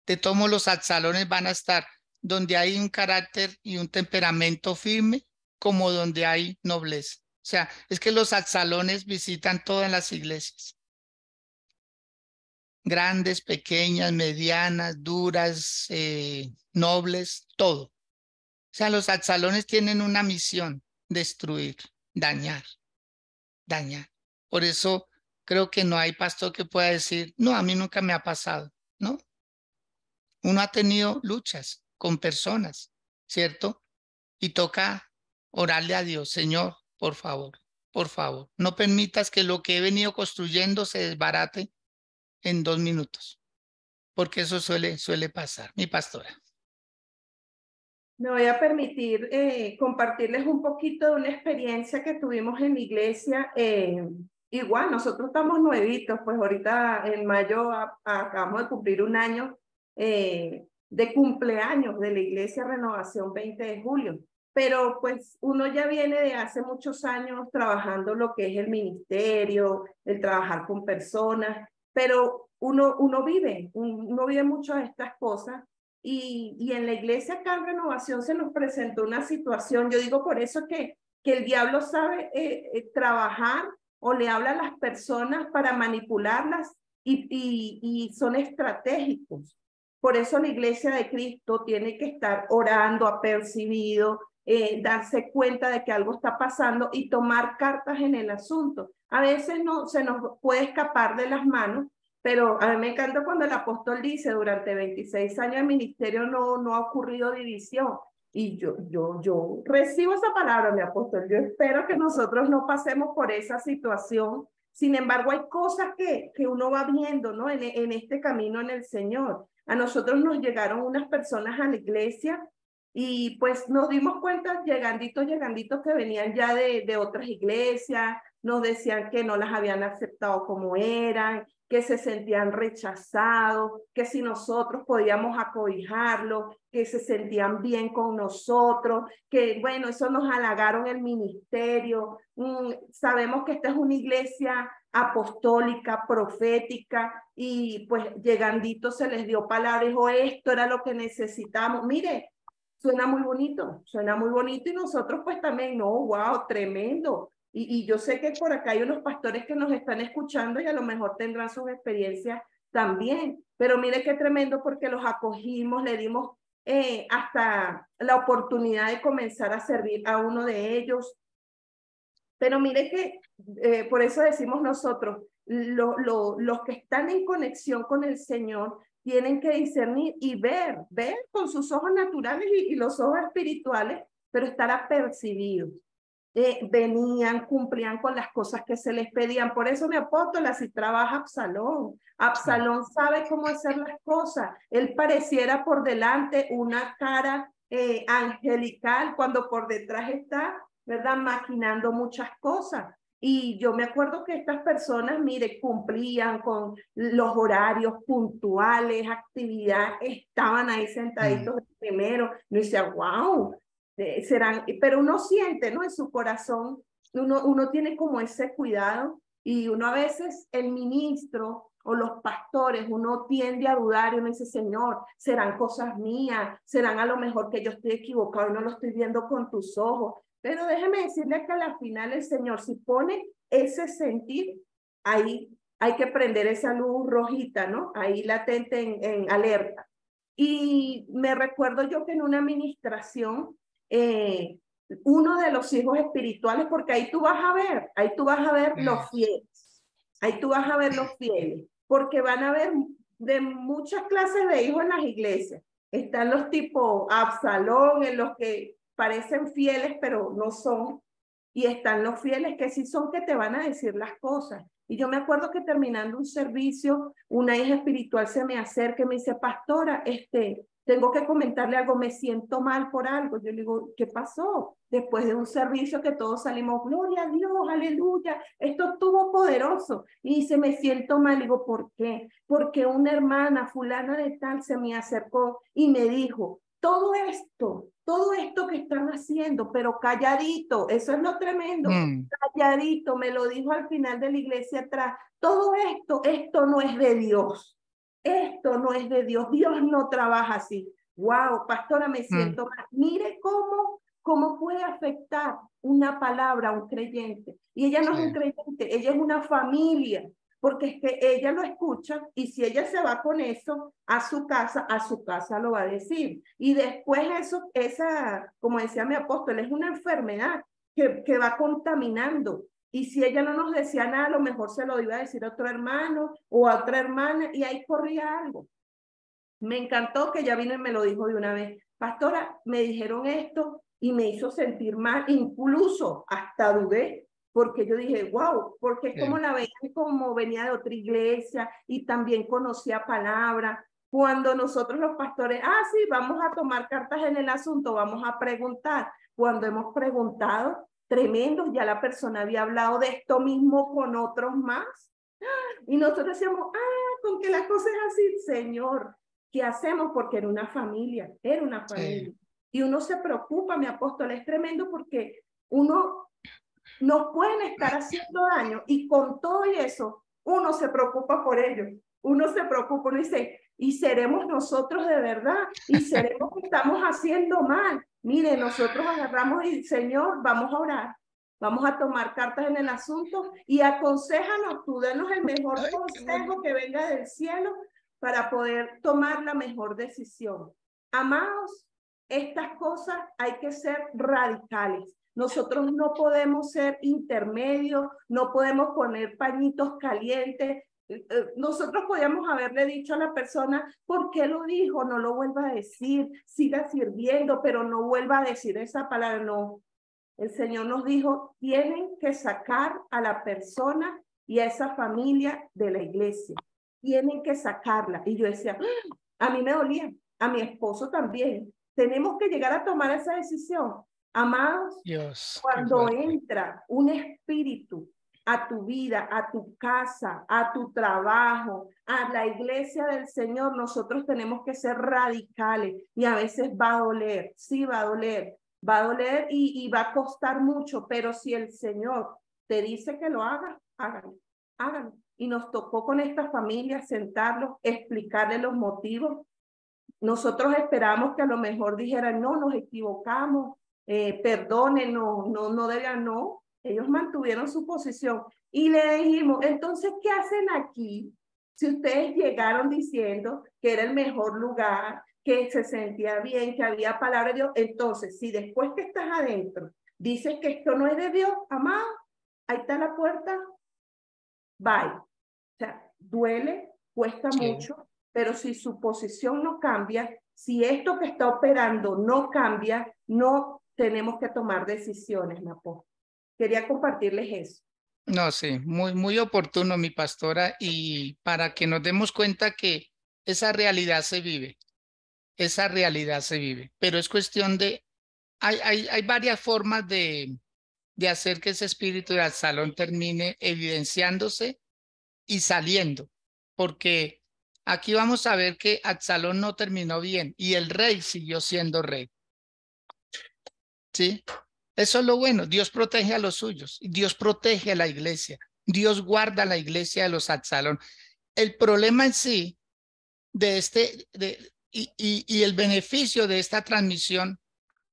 S1: De todos modos, los Absalones van a estar donde hay un carácter y un temperamento firme, como donde hay nobleza. O sea, es que los Absalones visitan todas las iglesias. Grandes, pequeñas, medianas, duras, nobles, todo. O sea, los Absalones tienen una misión destruir, dañar. Por eso creo que no hay pastor que pueda decir, no, a mí nunca me ha pasado, ¿no? Uno ha tenido luchas con personas, ¿cierto? Y toca orarle a Dios, Señor, por favor, no permitas que lo que he venido construyendo se desbarate en 2 minutos, porque eso suele pasar, mi pastora.
S2: Me voy a permitir compartirles un poquito de una experiencia que tuvimos en la iglesia. Igual, nosotros estamos nuevitos, pues ahorita en mayo acabamos de cumplir 1 año de cumpleaños de la iglesia Renovación 20 de julio. Pero pues uno ya viene de hace muchos años trabajando lo que es el ministerio, el trabajar con personas, pero uno vive mucho de estas cosas. Y en la iglesia acá en Renovación se nos presentó una situación, yo digo por eso que el diablo sabe trabajar o le habla a las personas para manipularlas y son estratégicos. Por eso la iglesia de Cristo tiene que estar orando, apercibido, darse cuenta de que algo está pasando y tomar cartas en el asunto. A veces no se nos puede escapar de las manos, pero a mí me encanta cuando el apóstol dice, durante 26 años de ministerio no ha ocurrido división. Y yo recibo esa palabra, mi apóstol. Yo espero que nosotros no pasemos por esa situación. Sin embargo, hay cosas que uno va viendo, ¿no? En este camino en el Señor. A nosotros nos llegaron unas personas a la iglesia y pues nos dimos cuenta, lleganditos que venían ya de otras iglesias, nos decían que no las habían aceptado como eran, que se sentían rechazados, que si nosotros podíamos acobijarlos, que se sentían bien con nosotros, que bueno, eso nos halagaron el ministerio. Sabemos que esta es una iglesia apostólica, profética, y pues llegandito se les dio palabra, dijo, esto era lo que necesitamos. Mire, suena muy bonito y nosotros pues también, no, wow, tremendo. Y yo sé que por acá hay unos pastores que nos están escuchando y a lo mejor tendrán sus experiencias también, pero mire qué tremendo porque los acogimos, le dimos hasta la oportunidad de comenzar a servir a uno de ellos. Pero mire que por eso decimos nosotros, los que están en conexión con el Señor tienen que discernir y ver con sus ojos naturales y los ojos espirituales, pero estar apercibidos. Venían, cumplían con las cosas que se les pedían. Por eso mi apóstol así trabaja Absalón. Absalón sabe cómo hacer las cosas. Él pareciera por delante una cara angelical cuando por detrás está, ¿verdad? Maquinando muchas cosas. Y yo me acuerdo que estas personas, mire, cumplían con los horarios puntuales, actividad, estaban ahí sentaditos primero. No decía, wow, serán, pero uno siente, ¿no? En su corazón, uno tiene como ese cuidado y uno a veces, el ministro o los pastores, uno tiende a dudar y uno dice, Señor, serán cosas mías, serán a lo mejor que yo estoy equivocado y no lo estoy viendo con tus ojos. Pero déjeme decirle que a la final el Señor, si pone ese sentir, ahí hay que prender esa luz rojita, ¿no? Ahí latente en alerta. Y me recuerdo yo que en una administración, uno de los hijos espirituales, porque ahí tú vas a ver los fieles, ahí tú vas a ver los fieles, porque van a ver de muchas clases de hijos en las iglesias. Están los tipo Absalón, en los que parecen fieles, pero no son. Y están los fieles que sí son, que te van a decir las cosas. Y yo me acuerdo que terminando un servicio, una hija espiritual se me acerca y me dice, pastora, tengo que comentarle algo, me siento mal por algo. Yo le digo, ¿qué pasó? Después de un servicio que todos salimos, gloria a Dios, aleluya, esto estuvo poderoso. Y dice, me siento mal. Digo, ¿por qué? Porque una hermana fulana de tal se me acercó y me dijo, todo esto que están haciendo, pero calladito, eso es lo tremendo, calladito, me lo dijo al final de la iglesia atrás, todo esto no es de Dios, esto no es de Dios, Dios no trabaja así. Wow, pastora, me siento mal. Mire cómo puede afectar una palabra a un creyente. Y ella no es un creyente, ella es una familia. Porque es que ella lo escucha y si ella se va con eso a su casa lo va a decir. Y después esa, como decía mi apóstol, es una enfermedad. que va contaminando. Y si ella no nos decía nada, a lo mejor se lo iba a decir a otro hermano o a otra hermana y ahí corría algo. Me encantó que ella vino y me lo dijo de una vez. Pastora, me dijeron esto y me hizo sentir mal, incluso hasta dudé, porque yo dije, wow, porque es como la veían como venía de otra iglesia y también conocía palabras. Cuando nosotros los pastores, sí, vamos a tomar cartas en el asunto, vamos a preguntar. Cuando hemos preguntado, tremendo, ya la persona había hablado de esto mismo con otros más. Y nosotros decíamos, con que la cosa es así, Señor, ¿qué hacemos? Porque era una familia. Sí. Y uno se preocupa, mi apóstol, es tremendo porque uno nos pueden estar haciendo daño y con todo eso, uno se preocupa por ellos. Uno se preocupa, uno dice, ¿y seremos nosotros de verdad? ¿Y seremos que estamos haciendo mal? Mire, nosotros agarramos y, Señor, vamos a orar. Vamos a tomar cartas en el asunto y aconséjanos tú, danos el mejor consejo que venga del cielo para poder tomar la mejor decisión. Amados, estas cosas hay que ser radicales. Nosotros no podemos ser intermedios, no podemos poner pañitos calientes. Nosotros podíamos haberle dicho a la persona, ¿por qué lo dijo? No lo vuelva a decir, siga sirviendo, pero no vuelva a decir esa palabra, no. El Señor nos dijo, tienen que sacar a la persona y a esa familia de la iglesia. Tienen que sacarla. Y yo decía, a mí me dolía, a mi esposo también. Tenemos que llegar a tomar esa decisión. Amados, Dios, cuando entra un espíritu a tu vida, a tu casa, a tu trabajo, a la iglesia del Señor, nosotros tenemos que ser radicales y a veces va a doler, sí va a doler. Va a doler y va a costar mucho, pero si el Señor te dice que lo hagas, háganlo, háganlo. Y nos tocó con esta familia sentarlos, explicarles los motivos. Nosotros esperamos que a lo mejor dijeran, no, nos equivocamos, perdónenos, no digan no. Ellos mantuvieron su posición y le dijimos, entonces, ¿qué hacen aquí? Si ustedes llegaron diciendo que era el mejor lugar, que se sentía bien, que había palabra de Dios, entonces, si después que estás adentro dices que esto no es de Dios, amado, ahí está la puerta, bye. O sea, duele, cuesta mucho, pero si su posición no cambia, si esto que está operando no cambia, no tenemos que tomar decisiones, mi apóstol. Quería compartirles eso.
S1: No, sí, muy oportuno, mi pastora, y para que nos demos cuenta que esa realidad se vive, pero es cuestión de, hay varias formas de hacer que ese espíritu de Absalón termine evidenciándose y saliendo, porque aquí vamos a ver que Absalón no terminó bien y el rey siguió siendo rey. ¿Sí? Eso es lo bueno. Dios protege a los suyos. Dios protege a la iglesia. Dios guarda la iglesia de los Absalón. El problema en sí de y el beneficio de esta transmisión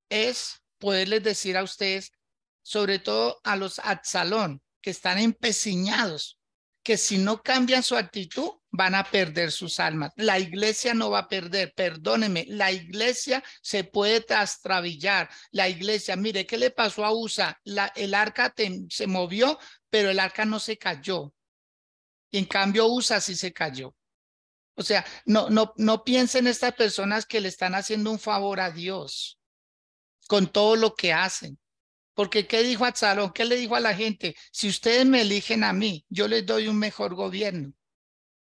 S1: es poderles decir a ustedes, sobre todo a los Absalón, que están empecinados, que si no cambian su actitud, van a perder sus almas. La iglesia no va a perder, perdónenme, la iglesia se puede trastrabillar. La iglesia, mire, ¿qué le pasó a USA? El arca se movió, pero el arca no se cayó. Y en cambio USA sí se cayó. O sea, no piensen estas personas que le están haciendo un favor a Dios con todo lo que hacen. Porque ¿qué dijo Absalón? ¿Qué le dijo a la gente? Si ustedes me eligen a mí, yo les doy un mejor gobierno.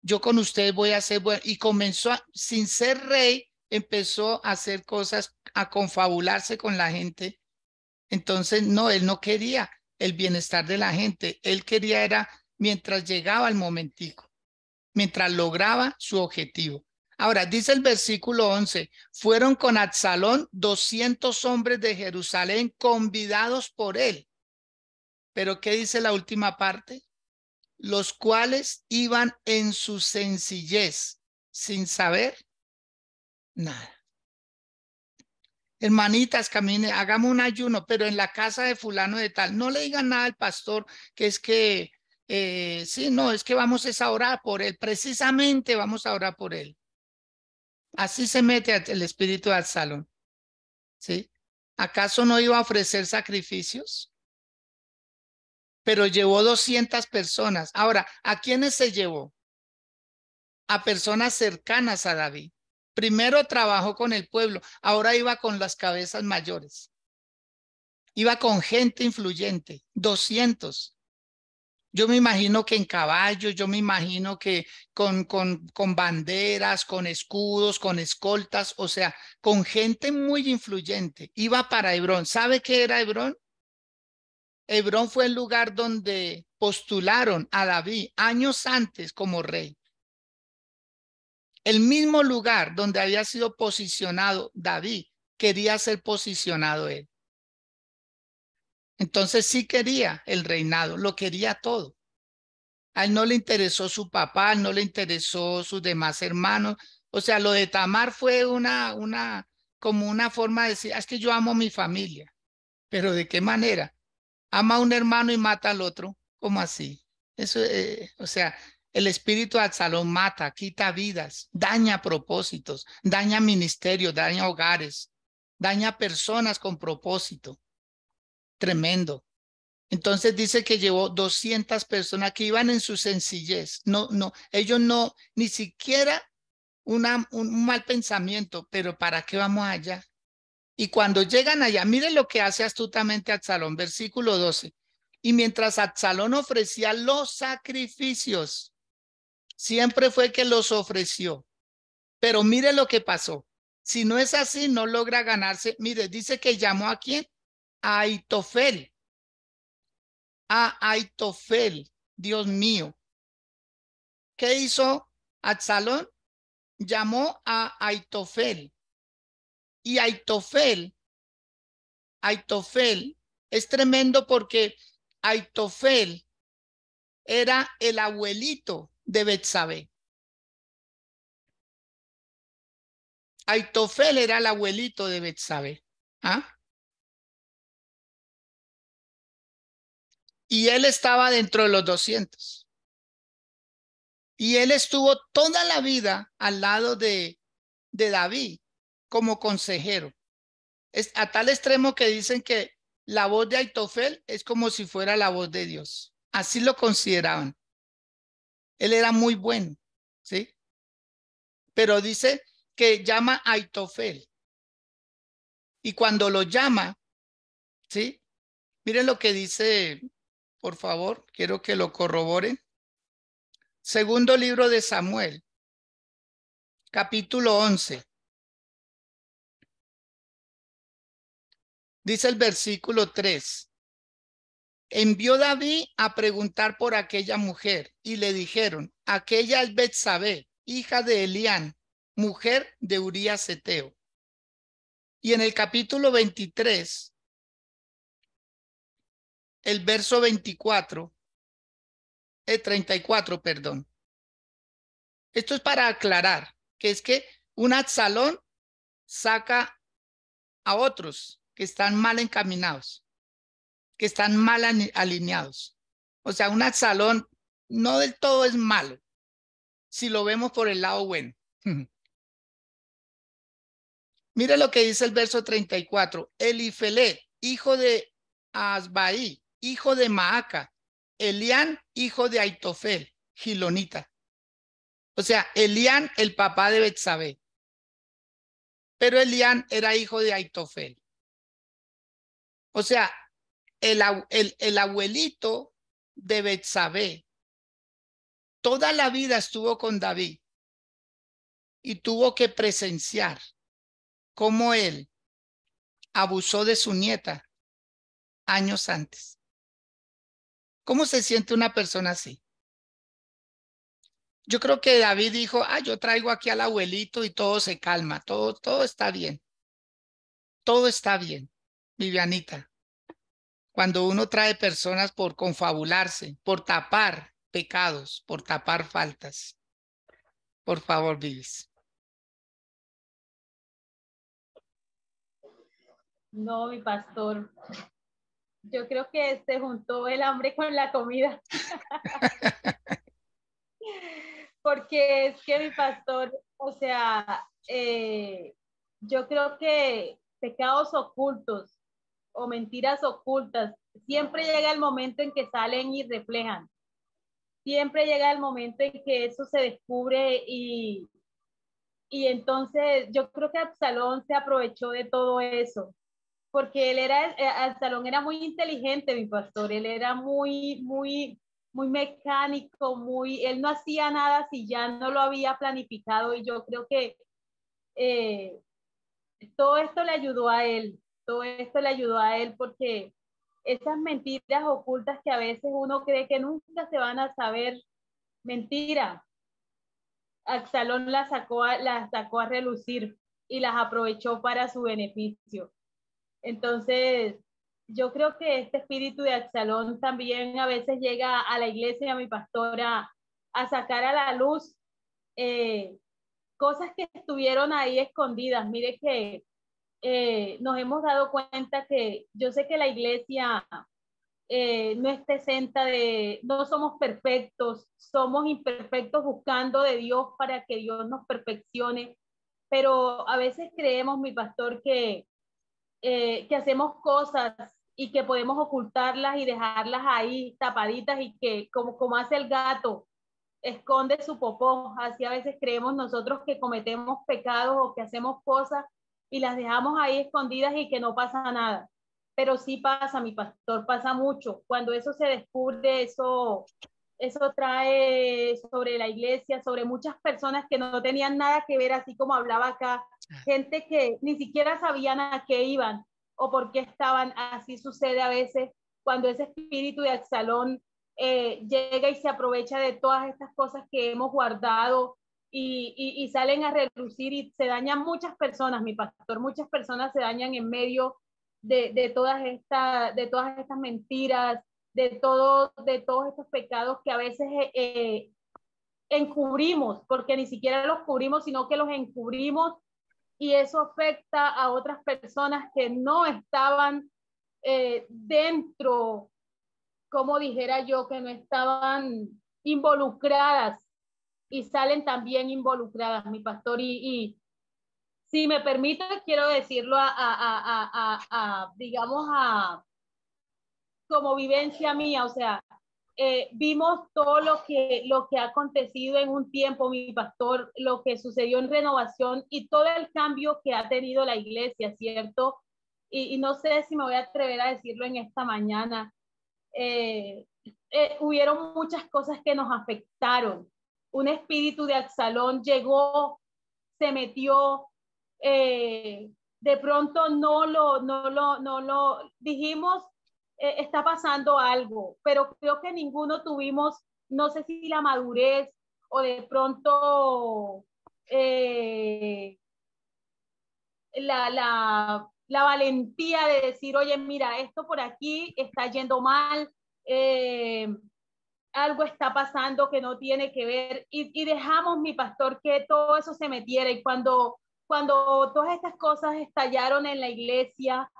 S1: Yo con ustedes voy a hacer bueno. Y comenzó, sin ser rey, empezó a hacer cosas, a confabularse con la gente. Entonces, no, él no quería el bienestar de la gente. Él quería era mientras llegaba el momentico, mientras lograba su objetivo. Ahora, dice el versículo 11, fueron con Absalón 200 hombres de Jerusalén convidados por él. Pero ¿qué dice la última parte? Los cuales iban en su sencillez, sin saber nada. Hermanitas, camine, hagamos un ayuno, pero en la casa de fulano de tal. No le digan nada al pastor, que es que, sí, no, es que vamos a orar por él. Precisamente vamos a orar por él. Así se mete el espíritu de Absalón. ¿Sí? ¿Acaso no iba a ofrecer sacrificios? pero llevó 200 personas. Ahora, ¿a quiénes se llevó? A personas cercanas a David. Primero trabajó con el pueblo, ahora iba con las cabezas mayores. Iba con gente influyente, 200. Yo me imagino que en caballos, yo me imagino que con banderas, con escudos, con escoltas, o sea, con gente muy influyente. Iba para Hebrón. ¿Sabe qué era Hebrón? Hebrón fue el lugar donde postularon a David años antes como rey. El mismo lugar donde había sido posicionado David, quería ser posicionado él. Entonces sí quería el reinado, lo quería todo. A él no le interesó su papá, a él no le interesó sus demás hermanos. O sea, lo de Tamar fue como una forma de decir, es que yo amo a mi familia. Pero ¿de qué manera? Ama a un hermano y mata al otro. ¿Cómo así? Eso, o sea, el espíritu de Absalón mata, quita vidas, daña propósitos, daña ministerios, daña hogares, daña personas con propósito. Tremendo. Entonces dice que llevó 200 personas que iban en su sencillez. Ellos no, ni siquiera un mal pensamiento, pero ¿para qué vamos allá? Y cuando llegan allá, miren lo que hace astutamente Absalón, versículo 12. Y mientras Absalón ofrecía los sacrificios, siempre fue que los ofreció. Pero mire lo que pasó. Si no es así, no logra ganarse. Mire, dice que llamó a quién? A Aitofel. A Aitofel, Dios mío. ¿Qué hizo Absalón? Llamó a Aitofel. Y Aitofel es tremendo porque Aitofel era el abuelito de Betsabé. Aitofel era el abuelito de Betsabé. ¿Ah? Y él estaba dentro de los 200. Y él estuvo toda la vida al lado de David como consejero. Es a tal extremo que dicen que la voz de Aitofel es como si fuera la voz de Dios. Así lo consideraban. Él era muy bueno, ¿sí? Pero dice que llama a Aitofel. Y cuando lo llama, ¿sí? Miren lo que dice, por favor, quiero que lo corroboren. Segundo libro de Samuel, capítulo 11. Dice el versículo 3. Envió David a preguntar por aquella mujer y le dijeron, aquella es Betsabé, hija de Elián, mujer de Urías Eteo. Y en el capítulo 23, el verso 34, perdón. Esto es para aclarar que es que un Absalón saca a otros que están mal encaminados, que están mal alineados. O sea, un Absalón no del todo es malo, si lo vemos por el lado bueno. Mire lo que dice el verso 34. Elifelet, hijo de Asbaí, hijo de Maaca, Elián, hijo de Aitofel, Gilonita. O sea, Elián, el papá de Betsabé. Pero Elián era hijo de Aitofel. O sea, el abuelito de Betsabé toda la vida estuvo con David y tuvo que presenciar cómo él abusó de su nieta años antes. ¿Cómo se siente una persona así? Yo creo que David dijo, yo traigo aquí al abuelito y todo se calma, todo está bien. Todo está bien, Vivianita. Cuando uno trae personas por confabularse, por tapar pecados, por tapar faltas. Por favor, Vivis.
S4: No, mi pastor. Yo creo que se juntó el hambre con la comida. Porque es que mi pastor, o sea, yo creo que pecados ocultos o mentiras ocultas siempre llega el momento en que salen y reflejan. Siempre llega el momento en que eso se descubre y entonces yo creo que Absalón se aprovechó de todo eso, porque Absalón era muy inteligente, mi pastor, él era muy mecánico, él no hacía nada si ya no lo había planificado y yo creo que todo esto le ayudó a él, todo esto le ayudó a él porque esas mentiras ocultas que a veces uno cree que nunca se van a saber, mentira. Absalón las sacó a relucir y las aprovechó para su beneficio. Entonces, yo creo que este espíritu de Absalón también a veces llega a la iglesia y a mi pastora a sacar a la luz cosas que estuvieron ahí escondidas. Mire que nos hemos dado cuenta que yo sé que la iglesia no está exenta no somos perfectos, somos imperfectos buscando de Dios para que Dios nos perfeccione, pero a veces creemos, mi pastor, que hacemos cosas y que podemos ocultarlas y dejarlas ahí tapaditas y que como hace el gato, esconde su popó, así a veces creemos nosotros que cometemos pecados o que hacemos cosas y las dejamos ahí escondidas y que no pasa nada. Pero sí pasa, mi pastor, pasa mucho. Cuando eso se descubre, eso trae sobre la iglesia, sobre muchas personas que no tenían nada que ver, así como hablaba acá, gente que ni siquiera sabían a qué iban o por qué estaban. Así sucede a veces cuando ese espíritu de Absalón llega y se aprovecha de todas estas cosas que hemos guardado y salen a relucir y se dañan muchas personas, mi pastor, muchas personas se dañan en medio de todas estas mentiras, de todos estos pecados que a veces encubrimos, porque ni siquiera los cubrimos, sino que los encubrimos y eso afecta a otras personas que no estaban dentro, como dijera yo, que no estaban involucradas y salen también involucradas, mi pastor. Y si me permite, quiero decirlo digamos, como vivencia mía, o sea, vimos todo lo que ha acontecido en un tiempo, mi pastor, lo que sucedió en Renovación y todo el cambio que ha tenido la iglesia, ¿cierto? Y no sé si me voy a atrever a decirlo en esta mañana. Hubieron muchas cosas que nos afectaron. Un espíritu de Absalón llegó, se metió, de pronto no lo dijimos, está pasando algo, pero creo que ninguno tuvimos, no sé si la madurez o de pronto la valentía de decir, oye, mira, esto por aquí está yendo mal, algo está pasando que no tiene que ver, y dejamos, mi pastor, que todo eso se metiera, y cuando todas estas cosas estallaron en la iglesia,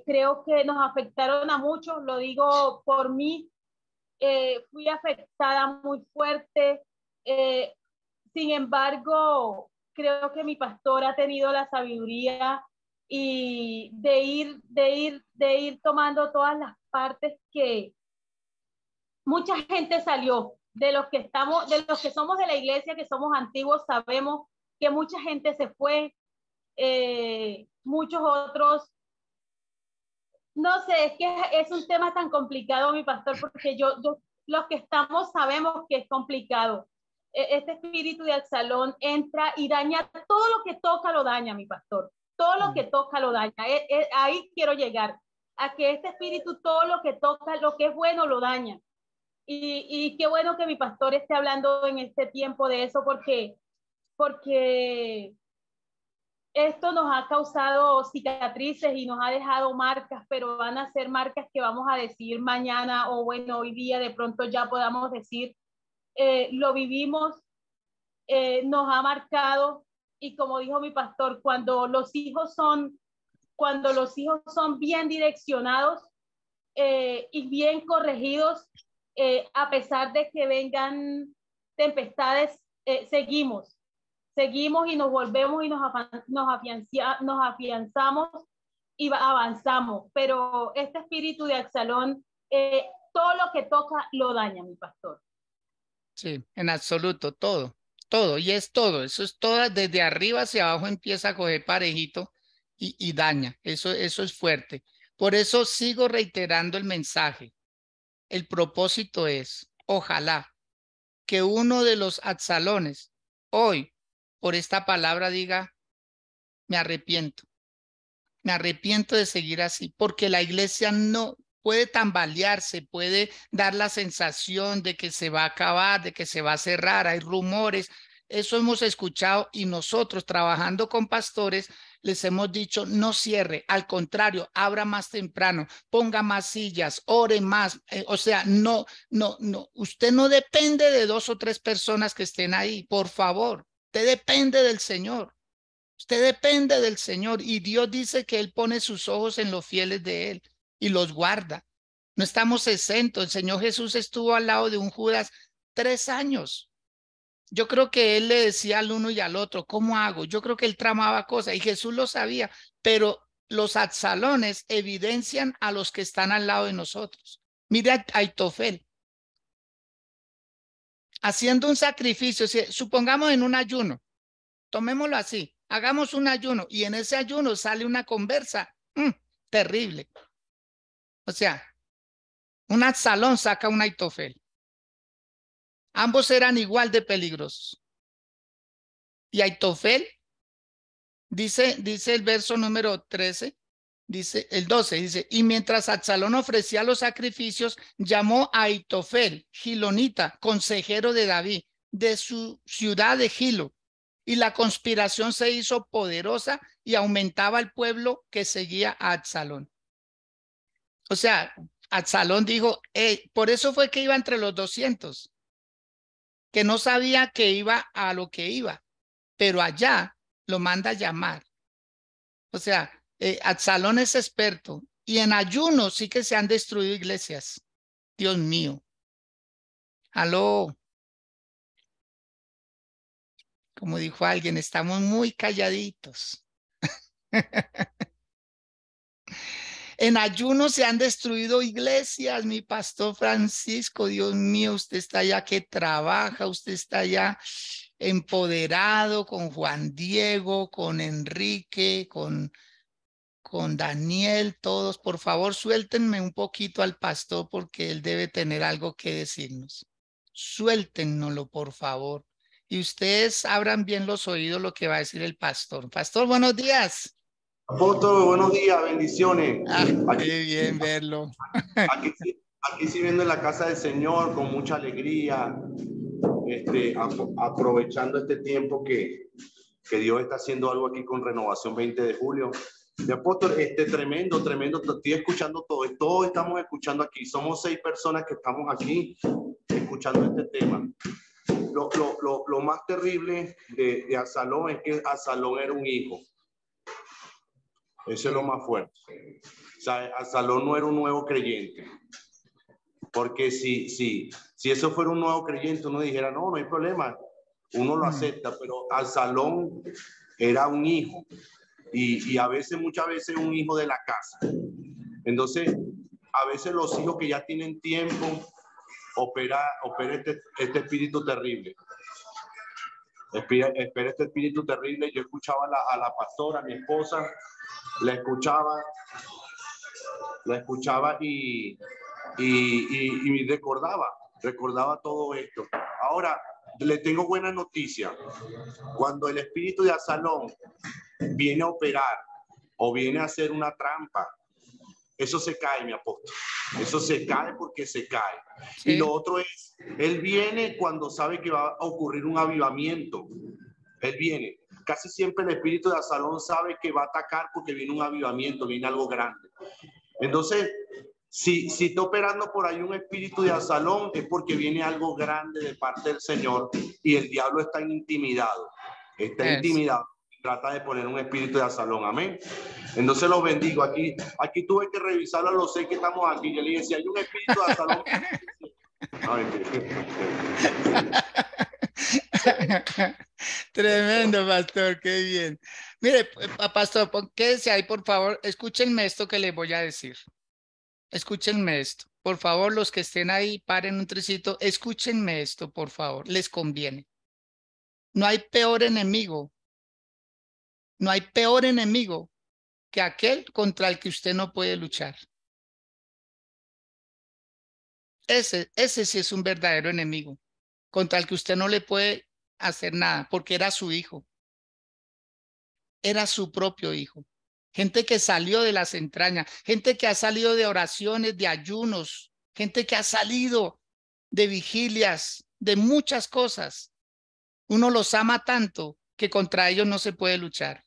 S4: creo que nos afectaron a muchos, lo digo por mí, fui afectada muy fuerte, sin embargo, creo que mi pastor ha tenido la sabiduría y de ir tomando todas las partes que mucha gente salió. De los que somos de la iglesia, que somos antiguos, sabemos que mucha gente se fue, muchos otros, no sé, es que es un tema tan complicado, mi pastor, porque los que estamos sabemos que es complicado. Este espíritu de Absalón entra y daña todo lo que toca, lo daña, mi pastor. Todo lo que toca lo daña. Ahí quiero llegar, a que este espíritu todo lo que toca, lo que es bueno, lo daña. Y qué bueno que mi pastor esté hablando en este tiempo de eso, porque esto nos ha causado cicatrices y nos ha dejado marcas, pero van a ser marcas que vamos a decir mañana o bueno, hoy día de pronto ya podamos decir, lo vivimos, nos ha marcado, y como dijo mi pastor, cuando los hijos son bien direccionados y bien corregidos, a pesar de que vengan tempestades, seguimos y nos volvemos y nos afianzamos y avanzamos. Pero este espíritu de Absalón, todo lo que toca lo daña, mi pastor.
S1: Sí, en absoluto, todo, todo, y es todo, eso es todo, desde arriba hacia abajo empieza a coger parejito y daña, eso es fuerte. Por eso sigo reiterando el mensaje. El propósito es, ojalá, que uno de los Absalones hoy, por esta palabra, diga, me arrepiento de seguir así, porque la iglesia no puede tambalearse, puede dar la sensación de que se va a acabar, de que se va a cerrar, hay rumores. Eso hemos escuchado y nosotros trabajando con pastores les hemos dicho no cierre, al contrario, abra más temprano, ponga más sillas, ore más. O sea, no, usted no depende de 2 o 3 personas que estén ahí, por favor, usted depende del Señor. Usted depende del Señor y Dios dice que Él pone sus ojos en los fieles de Él y los guarda. No estamos exentos. El Señor Jesús estuvo al lado de un Judas 3 años. Yo creo que Él le decía al uno y al otro, ¿cómo hago? Yo creo que Él tramaba cosas y Jesús lo sabía, pero los Absalones evidencian a los que están al lado de nosotros. Mira a Aitofel. Haciendo un sacrificio, supongamos en un ayuno, tomémoslo así. Hagamos un ayuno y en ese ayuno sale una conversa terrible. O sea, un Absalón saca un Aitofel. Ambos eran igual de peligrosos. Y Aitofel, dice el verso número 13, dice el 12, dice, y mientras Absalón ofrecía los sacrificios, llamó a Aitofel, gilonita, consejero de David, de su ciudad de Gilo. Y la conspiración se hizo poderosa y aumentaba el pueblo que seguía a Absalón. O sea, Absalón dijo, por eso fue que iba entre los 200, que no sabía que iba a lo que iba, pero allá lo manda a llamar. O sea, Absalón es experto y en ayuno sí que se han destruido iglesias. Dios mío. Aló. Como dijo alguien, estamos muy calladitos. En ayuno se han destruido iglesias, mi pastor Francisco. Dios mío, usted está allá que trabaja, usted está allá empoderado con Juan Diego, con Enrique, con Daniel, todos. Por favor, suéltenme un poquito al pastor porque él debe tener algo que decirnos. Suéltennoslo, por favor. Y ustedes abran bien los oídos lo que va a decir el pastor. Pastor, buenos días.
S5: Apóstol, buenos días, bendiciones.
S1: Qué bien verlo.
S5: Aquí sirviendo en la casa del Señor con mucha alegría, aprovechando este tiempo que Dios está haciendo algo aquí con Renovación 20 de julio. De apóstol, tremendo, estoy escuchando todo, todos estamos escuchando aquí, somos 6 personas que estamos aquí escuchando este tema. Lo más terrible de Absalón es que Absalón era un hijo. Eso es lo más fuerte. O sea, Absalón no era un nuevo creyente. Porque si eso fuera un nuevo creyente, uno dijera, no hay problema. Uno lo acepta, pero Absalón era un hijo. Y muchas veces un hijo de la casa. Entonces, a veces los hijos que ya tienen tiempo, opera este espíritu terrible. Espera este espíritu terrible. Yo escuchaba a la pastora, a mi esposa, la escuchaba y recordaba todo esto. Ahora, le tengo buena noticia. Cuando el espíritu de Absalón viene a operar o viene a hacer una trampa, eso se cae, mi apóstol. Eso se cae porque se cae. Sí. Y lo otro es, él viene cuando sabe que va a ocurrir un avivamiento. Él viene. Casi siempre el espíritu de Absalón sabe que va a atacar porque viene un avivamiento, viene algo grande. Entonces, si está operando por ahí un espíritu de Absalón, es porque viene algo grande de parte del Señor y el diablo está intimidado. Está intimidado. Trata de poner un espíritu de Absalón. Amén. Entonces los bendigo. Aquí tuve que revisar a los 6 que estamos aquí. Yo le dije, si hay un espíritu de Absalón.
S1: Tremendo, pastor, qué bien. Mire, pastor, quédese ahí, por favor. Escúchenme esto que les voy a decir. Escúchenme esto. Por favor, los que estén ahí, paren un trecito. Escúchenme esto, por favor. Les conviene. No hay peor enemigo. No hay peor enemigo que aquel contra el que usted no puede luchar. Ese sí es un verdadero enemigo, contra el que usted no le puede hacer nada, porque era su hijo. Era su propio hijo. Gente que salió de las entrañas, gente que ha salido de oraciones, de ayunos, gente que ha salido de vigilias, de muchas cosas. Uno los ama tanto que contra ellos no se puede luchar.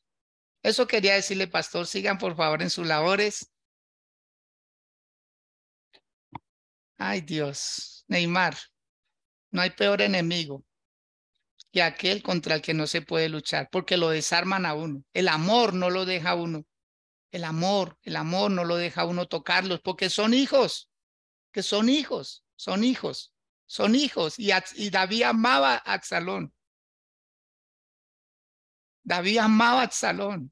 S1: Eso quería decirle, pastor. Sigan por favor en sus labores. Ay, Dios. Neymar, no hay peor enemigo que aquel contra el que no se puede luchar, porque lo desarman a uno. El amor no lo deja a uno. El amor no lo deja a uno tocarlos, porque son hijos, que son hijos, son hijos, son hijos. Y David amaba a Absalón. David amaba a Absalón.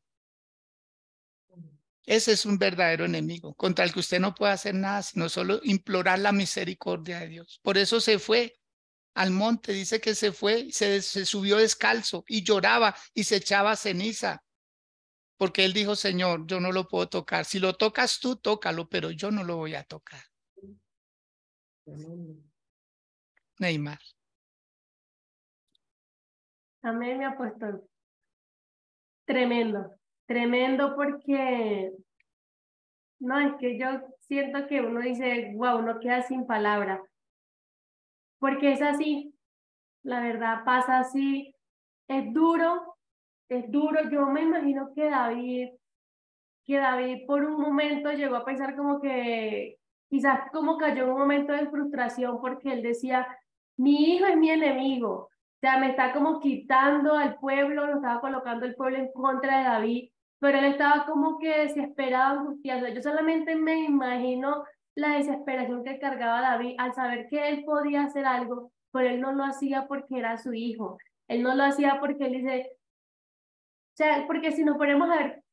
S1: Ese es un verdadero enemigo, contra el que usted no puede hacer nada, sino solo implorar la misericordia de Dios. Por eso se fue al monte, dice que se fue, se subió descalzo y lloraba y se echaba ceniza. Porque él dijo, Señor, yo no lo puedo tocar. Si lo tocas tú, tócalo, pero yo no lo voy a tocar. Neymar.
S3: Amén, mi apóstol. Tremendo, tremendo porque, no, es que yo siento que uno dice, wow, uno queda sin palabras. Porque es así, la verdad pasa así, es duro, es duro. Yo me imagino que David por un momento llegó a pensar como que quizás como cayó en un momento de frustración porque él decía, mi hijo es mi enemigo, o sea, me está como quitando al pueblo, lo estaba colocando el pueblo en contra de David, pero él estaba como que desesperado, angustiado. Yo solamente me imagino la desesperación que cargaba David al saber que él podía hacer algo, pero él no lo hacía porque era su hijo, él no lo hacía porque él dice, o sea, porque si nos ponemos a ver,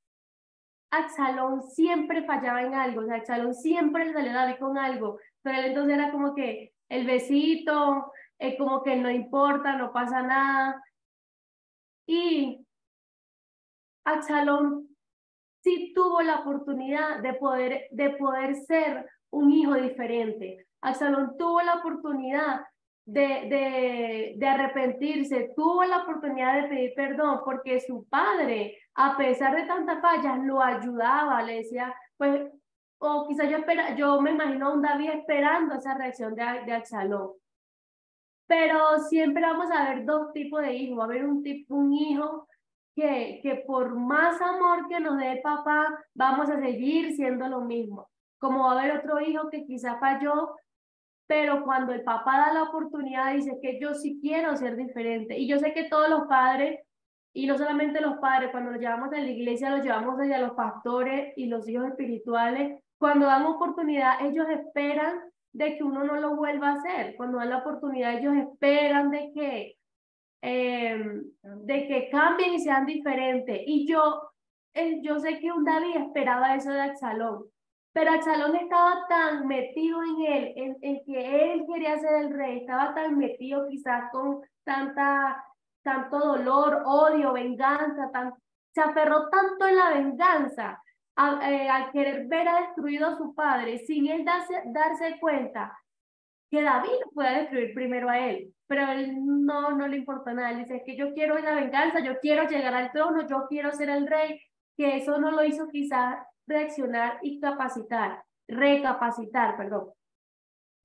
S3: Absalón siempre fallaba en algo, o sea, Absalón siempre le salía a David con algo, pero él entonces era como que el besito, como que no importa, no pasa nada. Y Absalón sí tuvo la oportunidad de poder ser un hijo diferente. Absalón tuvo la oportunidad de arrepentirse, tuvo la oportunidad de pedir perdón porque su padre, a pesar de tantas fallas, lo ayudaba, le decía, pues, o quizás yo me imagino a un David esperando esa reacción de Absalón. Pero siempre vamos a ver dos tipos de hijos. Va a haber un hijo que por más amor que nos dé el papá, vamos a seguir siendo lo mismo. Como va a haber otro hijo que quizá falló, pero cuando el papá da la oportunidad, dice que yo sí quiero ser diferente. Y yo sé que todos los padres, y no solamente los padres, cuando los llevamos a la iglesia, los llevamos hacia los pastores y los hijos espirituales, cuando dan oportunidad, ellos esperan de que uno no lo vuelva a hacer. Cuando dan la oportunidad, ellos esperan de que cambien y sean diferentes. Y yo sé que un David esperaba eso de Absalón, pero Absalón estaba tan metido en él, en que él quería ser el rey, estaba tan metido quizás con tanto dolor, odio, venganza, se aferró tanto en la venganza al querer ver a destruido a su padre, sin él darse cuenta que David lo pueda destruir primero a él, pero a él no le importa nada. Él dice, es que yo quiero la venganza, yo quiero llegar al trono, yo quiero ser el rey, que eso no lo hizo quizás reaccionar y recapacitar, perdón.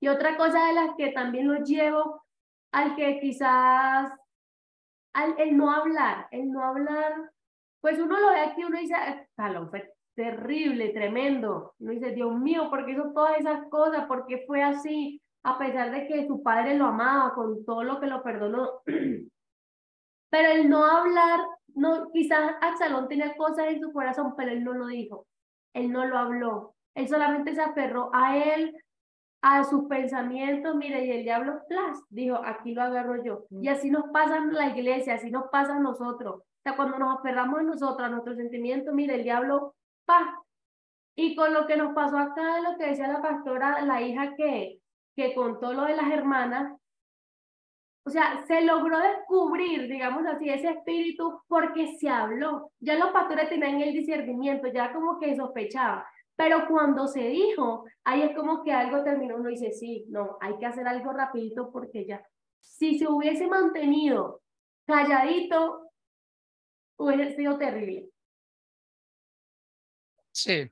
S3: Y otra cosa de las que también lo llevo al que quizás, el no hablar, pues uno lo ve aquí, uno dice, Salón fue terrible, tremendo. Uno dice, Dios mío, ¿por qué hizo todas esas cosas? ¿Por qué fue así? A pesar de que su padre lo amaba con todo lo que lo perdonó. Pero el no hablar, no, quizás Absalón tenía cosas en su corazón, pero él no lo dijo. Él no lo habló. Él solamente se aferró a él, a sus pensamientos. Mire, y el diablo, dijo, aquí lo agarro yo. Y así nos pasa en la iglesia, así nos pasa a nosotros. sea, cuando nos aferramos a nosotros, a nuestros sentimientos, mire, el diablo, ¡pa! Y con lo que nos pasó acá, de lo que decía la pastora, la hija que contó lo de las hermanas, o sea, se logró descubrir, digamos así, ese espíritu porque se habló. Ya los pastores tenían el discernimiento, ya como que sospechaban. Pero cuando se dijo, ahí es como que algo terminó, uno dice, sí, no, hay que hacer algo rapidito porque ya. Si se hubiese mantenido calladito, hubiese sido terrible.
S1: Sí.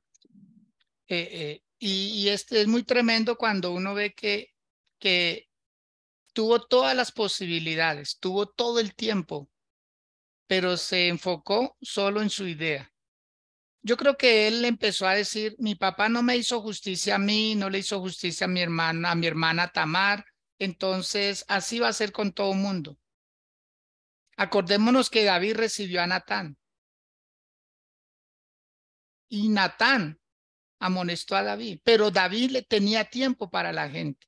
S1: Y este es muy tremendo cuando uno ve que tuvo todas las posibilidades, tuvo todo el tiempo, pero se enfocó solo en su idea. Yo creo que él empezó a decir, mi papá no me hizo justicia a mí, no le hizo justicia a mi hermana Tamar, entonces así va a ser con todo el mundo. Acordémonos que David recibió a Natán y Natán amonestó a David, pero David le tenía tiempo para la gente.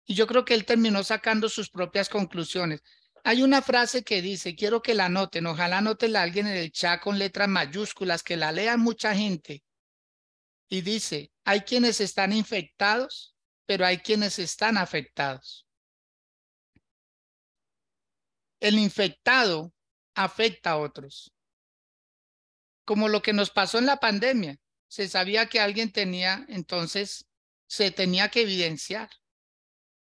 S1: Y yo creo que él terminó sacando sus propias conclusiones. Hay una frase que dice, quiero que la anoten, ojalá anoten a alguien en el chat con letras mayúsculas, que la lean mucha gente. Y dice, hay quienes están infectados, pero hay quienes están afectados. El infectado afecta a otros. Como lo que nos pasó en la pandemia. Se sabía que alguien tenía, entonces se tenía que evidenciar.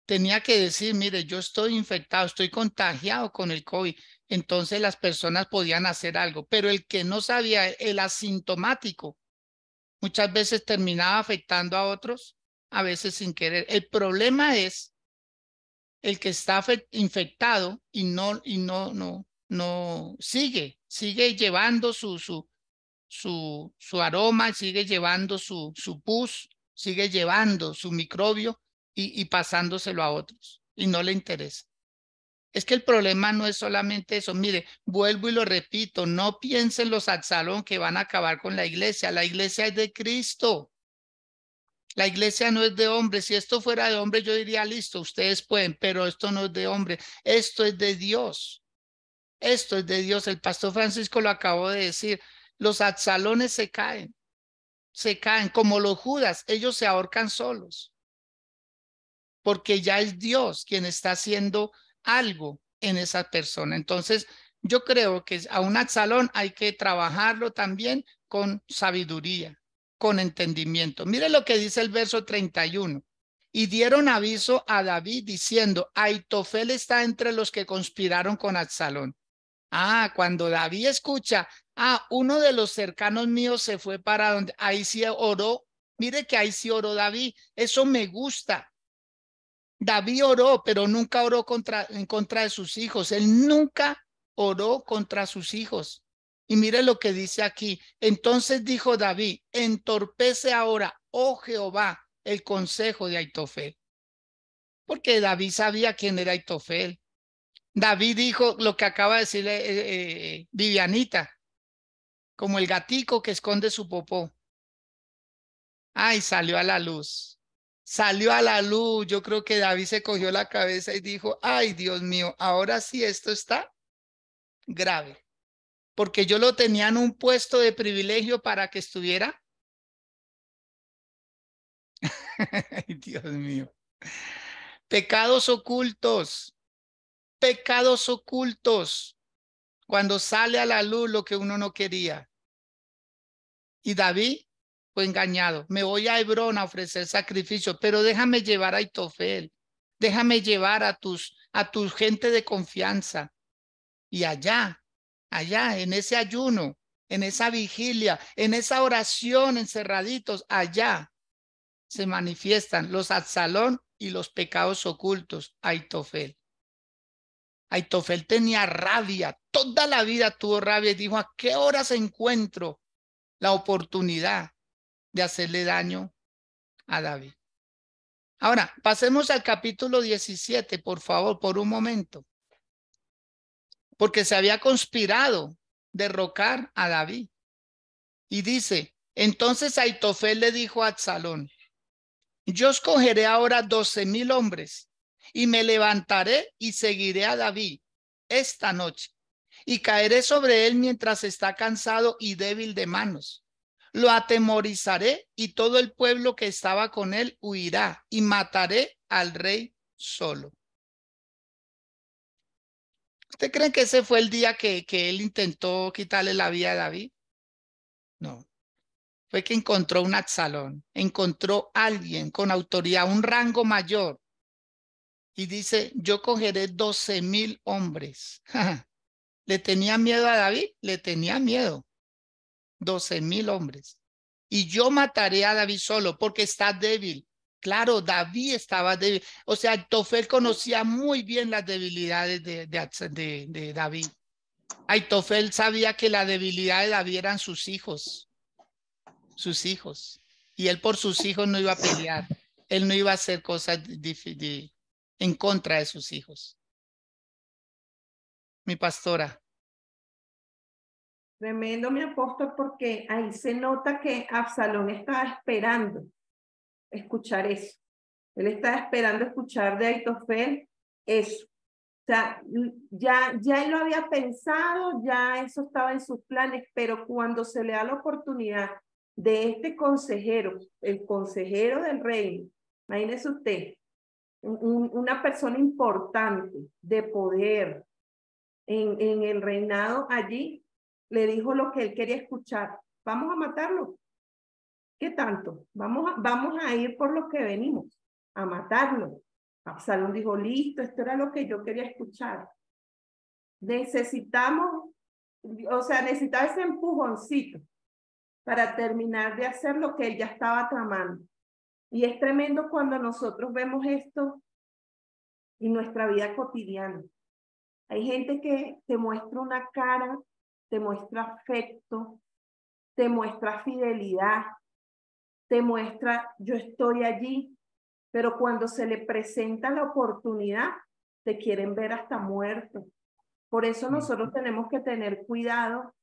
S1: Tenía que decir, mire, yo estoy infectado, estoy contagiado con el COVID. Entonces las personas podían hacer algo, pero el que no sabía, el asintomático, muchas veces terminaba afectando a otros, a veces sin querer. El problema es el que está infectado y no sigue llevando su aroma, sigue llevando su pus, sigue llevando su microbio y pasándoselo a otros y no le interesa. Es que el problema no es solamente eso. Mire, vuelvo y lo repito, no piensen los Absalón que van a acabar con la iglesia. La iglesia es de Cristo. La iglesia no es de hombres. Si esto fuera de hombre, yo diría, listo, ustedes pueden, pero esto no es de hombre. Esto es de Dios. Esto es de Dios. El pastor Francisco lo acabó de decir. Los Absalones se caen como los Judas. Ellos se ahorcan solos. Porque ya es Dios quien está haciendo algo en esa persona. Entonces, yo creo que a un Absalón hay que trabajarlo también con sabiduría, con entendimiento. Mire lo que dice el verso 31. Y dieron aviso a David diciendo, Aitofel está entre los que conspiraron con Absalón. Cuando David escucha, uno de los cercanos míos se fue para donde, ahí sí oró. Mire que ahí sí oró David. Eso me gusta. David oró, pero nunca oró en contra de sus hijos. Él nunca oró contra sus hijos. Y mire lo que dice aquí. Entonces dijo David, entorpece ahora, oh Jehová, el consejo de Aitofel. Porque David sabía quién era Aitofel. David dijo lo que acaba de decirle Vivianita, como el gatico que esconde su popó. Salió a la luz. Salió a la luz. Yo creo que David se cogió la cabeza y dijo, ay, Dios mío, ahora sí esto está grave. Porque yo lo tenía en un puesto de privilegio para que estuviera. Ay, Dios mío. Pecados ocultos. Pecados ocultos. Cuando sale a la luz lo que uno no quería. Y David fue engañado. Me voy a Hebrón a ofrecer sacrificio, pero déjame llevar a Aitofel. Déjame llevar a tu gente de confianza. Y allá, en ese ayuno, en esa vigilia, en esa oración encerraditos, allá se manifiestan los Absalón y los pecados ocultos. Aitofel. Aitofel tenía rabia, toda la vida tuvo rabia y dijo, ¿a qué horas encuentro la oportunidad de hacerle daño a David? Ahora, pasemos al capítulo 17, por favor, por un momento. Porque se había conspirado derrocar a David. Y dice, entonces Aitofel le dijo a Absalón, yo escogeré ahora 12,000 hombres y me levantaré y seguiré a David esta noche. y caeré sobre él mientras está cansado y débil de manos. Lo atemorizaré y todo el pueblo que estaba con él huirá y mataré al rey solo. ¿Usted cree que ese fue el día que él intentó quitarle la vida a David? No. Fue que encontró un Absalón, encontró a alguien con autoridad, un rango mayor. Y dice, yo cogeré 12,000 hombres. ¿Le tenía miedo a David? Le tenía miedo. 12,000 hombres. Y yo mataré a David solo porque está débil. Claro, David estaba débil. O sea, Aitofel conocía muy bien las debilidades de David. Aitofel sabía que la debilidad de David eran sus hijos. Sus hijos. Y él por sus hijos no iba a pelear. Él no iba a hacer cosas en contra de sus hijos. Mi pastora.
S2: Tremendo, mi apóstol, porque ahí se nota que Absalón estaba esperando escuchar eso. Él estaba esperando escuchar de Aitofel eso. O sea, ya él lo había pensado, ya eso estaba en sus planes, pero cuando se le da la oportunidad de este consejero, el consejero del reino, imagínese usted, una persona importante de poder en el reinado allí, le dijo lo que él quería escuchar. Vamos a matarlo. ¿Qué tanto? Vamos a ir por lo que venimos, a matarlo. Absalón dijo, listo, esto era lo que yo quería escuchar. Necesitaba ese empujoncito para terminar de hacer lo que él ya estaba tramando. Y es tremendo cuando nosotros vemos esto en nuestra vida cotidiana. Hay gente que te muestra una cara, te muestra afecto, te muestra fidelidad, te muestra yo estoy allí, pero cuando se le presenta la oportunidad, te quieren ver hasta muerto. Por eso nosotros tenemos que tener cuidado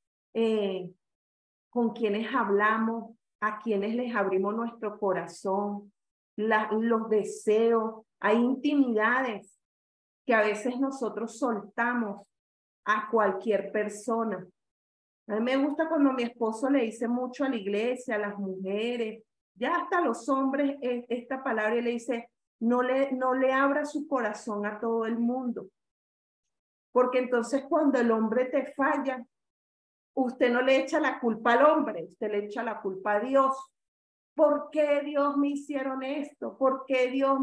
S2: con quienes hablamos, a quienes les abrimos nuestro corazón, los deseos. Hay intimidades que a veces nosotros soltamos a cualquier persona. A mí me gusta cuando mi esposo le dice mucho a la iglesia, a las mujeres, ya hasta a los hombres, esta palabra, y le dice, no le abra su corazón a todo el mundo. Porque entonces cuando el hombre te falla, usted no le echa la culpa al hombre, usted le echa la culpa a Dios. ¿Por qué Dios me hicieron esto? ¿Por qué Dios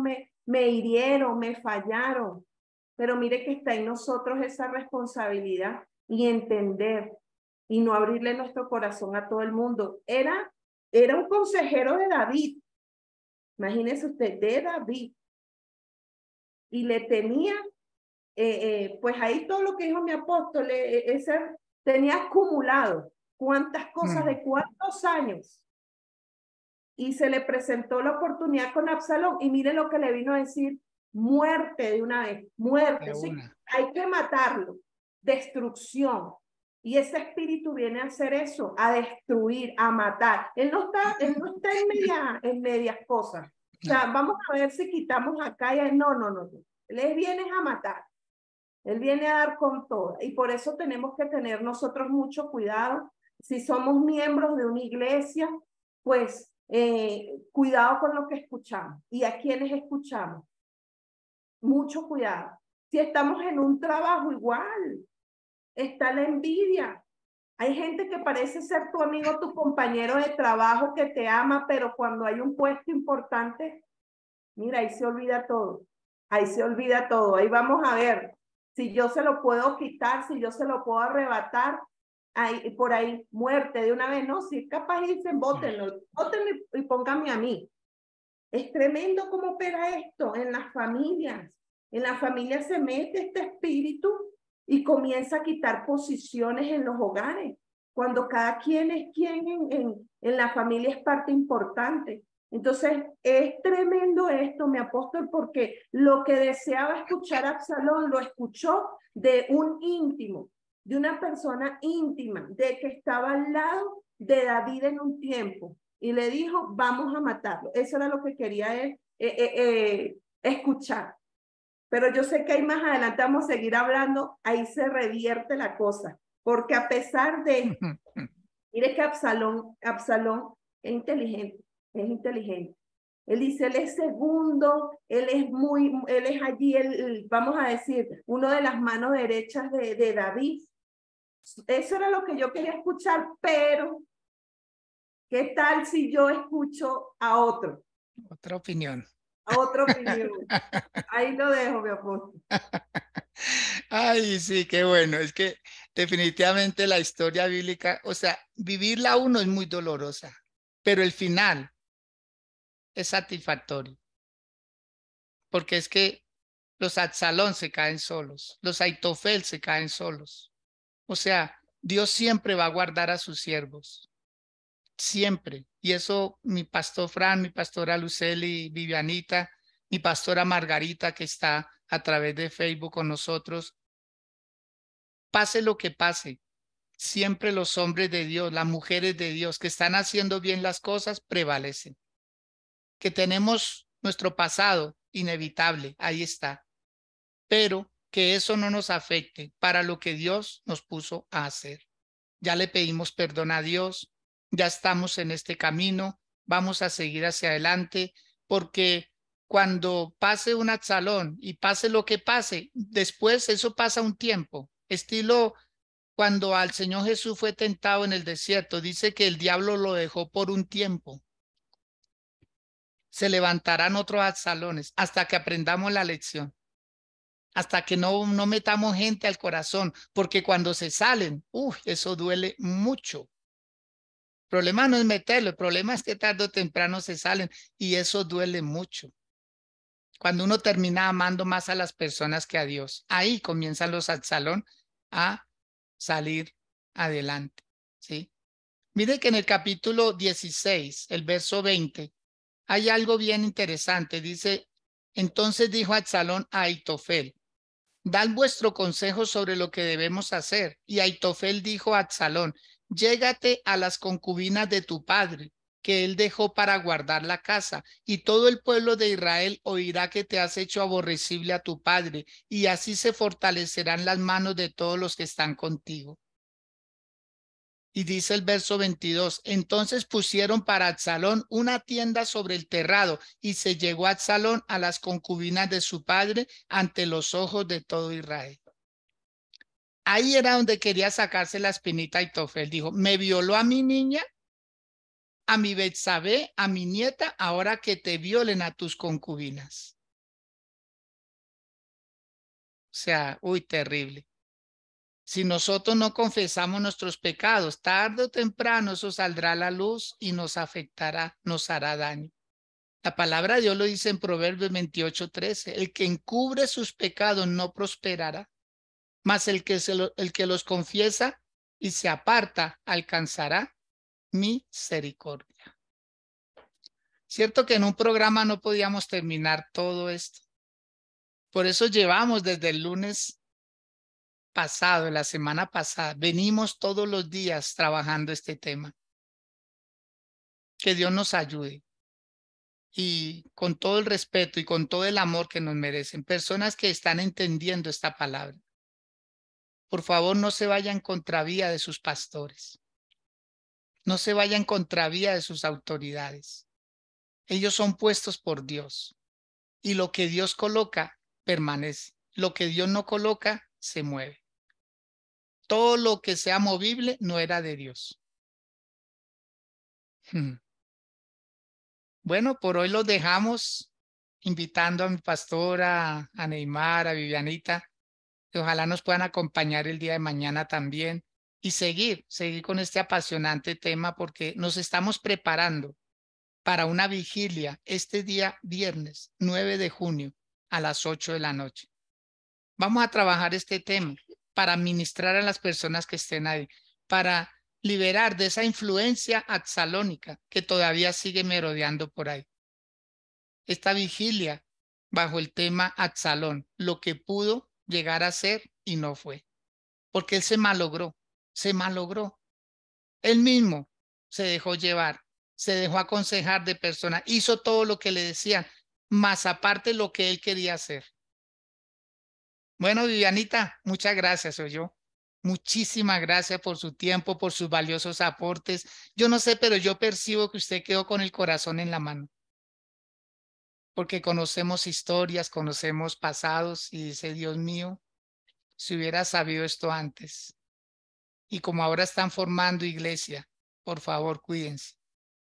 S2: me hirieron, me fallaron? Pero mire que está en nosotros esa responsabilidad y entender y no abrirle nuestro corazón a todo el mundo. Era un consejero de David. Imagínese usted, de David. Y le tenía, pues ahí todo lo que dijo mi apóstol, tenía acumulado cuántas cosas de cuántos años. Y se le presentó la oportunidad con Absalón. Y mire lo que le vino a decir, muerte de una vez, muerte. Sí, hay que matarlo, destrucción. Y ese espíritu viene a hacer eso, a destruir, a matar. Él no está en medias cosas. O sea, vamos a ver si quitamos acá. No. Él viene a matar. Él viene a dar con todo. Y por eso tenemos que tener nosotros mucho cuidado. Si somos miembros de una iglesia, pues cuidado con lo que escuchamos. ¿Y a quiénes escuchamos? Mucho cuidado. Si estamos en un trabajo, igual. Está la envidia. Hay gente que parece ser tu amigo, tu compañero de trabajo que te ama, pero cuando hay un puesto importante, mira, ahí se olvida todo. Ahí se olvida todo. Ahí vamos a ver si yo se lo puedo quitar, si yo se lo puedo arrebatar. Ahí, por ahí, muerte de una vez. No, si es capaz, dicen, bótenlo y pónganme a mí. Es tremendo cómo opera esto en las familias. En las familias se mete este espíritu y comienza a quitar posiciones en los hogares, cuando cada quien es quien en la familia es parte importante. Entonces, es tremendo esto, mi apóstol, porque lo que deseaba escuchar Absalón lo escuchó de un íntimo, de una persona íntima, de que estaba al lado de David en un tiempo, y le dijo, vamos a matarlo. Eso era lo que quería él escuchar. pero yo sé que ahí más adelante vamos a seguir hablando, ahí se revierte la cosa, porque a pesar de, mire que Absalón es inteligente, es inteligente. Él dice, él es segundo, él es allí, vamos a decir, uno de las manos derechas de David. Eso era lo que yo quería escuchar, pero ¿qué tal si yo escucho a otro?
S1: Otra opinión.
S2: A otra opinión. Ahí lo dejo, mi apóstol.
S1: Ay, sí, qué bueno. Es que definitivamente la historia bíblica, o sea, vivirla uno es muy dolorosa, pero el final es satisfactorio. Porque es que los Absalón se caen solos, los Aitofel se caen solos. O sea, Dios siempre va a guardar a sus siervos. Siempre. Y eso mi pastor Fran, mi pastora Luceli, Vivianita, mi pastora Margarita, que está a través de Facebook con nosotros. Pase lo que pase, siempre los hombres de Dios, las mujeres de Dios que están haciendo bien las cosas prevalecen. Que tenemos nuestro pasado inevitable, ahí está. Pero que eso no nos afecte para lo que Dios nos puso a hacer. Ya le pedimos perdón a Dios, ya estamos en este camino, vamos a seguir hacia adelante, porque cuando pase un Absalón y pase lo que pase, después eso pasa un tiempo, estilo cuando al Señor Jesús fue tentado en el desierto, dice que el diablo lo dejó por un tiempo. Se levantarán otros Absalones hasta que aprendamos la lección, hasta que no metamos gente al corazón, porque cuando se salen, eso duele mucho. El problema no es meterlo, el problema es que tarde o temprano se salen y eso duele mucho. Cuando uno termina amando más a las personas que a Dios, ahí comienzan los Absalón a salir adelante, ¿sí? Mire que en el capítulo 16, el verso 20, hay algo bien interesante. Dice, entonces dijo Absalón a Aitofel, dad vuestro consejo sobre lo que debemos hacer. Y Aitofel dijo a Absalón, llégate a las concubinas de tu padre, que él dejó para guardar la casa, y todo el pueblo de Israel oirá que te has hecho aborrecible a tu padre, y así se fortalecerán las manos de todos los que están contigo. Y dice el verso 22, entonces pusieron para Absalón una tienda sobre el terrado y se llegó Absalón a las concubinas de su padre ante los ojos de todo Israel. Ahí era donde quería sacarse la espinita Aitofel. Dijo, me violó a mi niña, a mi Betsabé, a mi nieta, ahora que te violen a tus concubinas. O sea, terrible. Si nosotros no confesamos nuestros pecados, tarde o temprano eso saldrá a la luz y nos afectará, nos hará daño. La palabra de Dios lo dice en Proverbios 28:13. El que encubre sus pecados no prosperará, mas el que los confiesa y se aparta alcanzará misericordia. Cierto que en un programa no podíamos terminar todo esto. Por eso llevamos desde el lunes pasado, la semana pasada, venimos todos los días trabajando este tema. Que Dios nos ayude. Y con todo el respeto y con todo el amor que nos merecen, personas que están entendiendo esta palabra. Por favor, no se vayan contravía de sus pastores. No se vayan contravía de sus autoridades. Ellos son puestos por Dios. Y lo que Dios coloca, permanece. Lo que Dios no coloca, se mueve. Todo lo que sea movible no era de Dios. Bueno, por hoy los dejamos invitando a mi pastora, a Neymar, a Vivianita, que ojalá nos puedan acompañar el día de mañana también y seguir con este apasionante tema porque nos estamos preparando para una vigilia este día viernes 9 de junio a las 8 de la noche. Vamos a trabajar este tema para ministrar a las personas que estén ahí, para liberar de esa influencia absalónica que todavía sigue merodeando por ahí. Esta vigilia bajo el tema Absalón, lo que pudo llegar a ser y no fue, porque él se malogró. Él mismo se dejó llevar, se dejó aconsejar de personas, hizo todo lo que le decían, más aparte lo que él quería hacer. Bueno, Vivianita, muchas gracias, soy yo. Muchísimas gracias por su tiempo, por sus valiosos aportes. Yo no sé, pero yo percibo que usted quedó con el corazón en la mano. Porque conocemos historias, conocemos pasados y dice, Dios mío, si hubiera sabido esto antes. Y como ahora están formando iglesia, por favor, cuídense,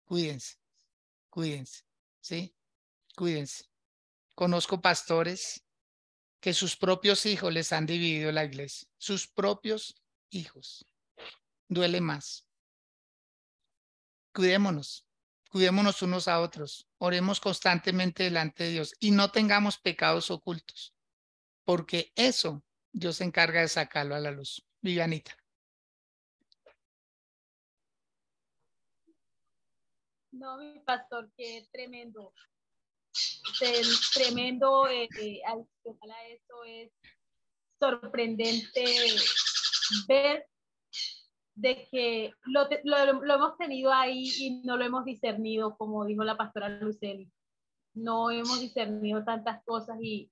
S1: cuídense, cuídense, ¿sí? Cuídense. Conozco pastores que sus propios hijos les han dividido la iglesia, sus propios hijos. Duele más. Cuidémonos, cuidémonos unos a otros, oremos constantemente delante de Dios y no tengamos pecados ocultos, porque eso Dios se encarga de sacarlo a la luz. Vivianita.
S4: No, mi pastor, qué tremendo. Tremendo, adicional a eso es sorprendente ver de que lo hemos tenido ahí y no lo hemos discernido, como dijo la pastora Luceli. No hemos discernido tantas cosas y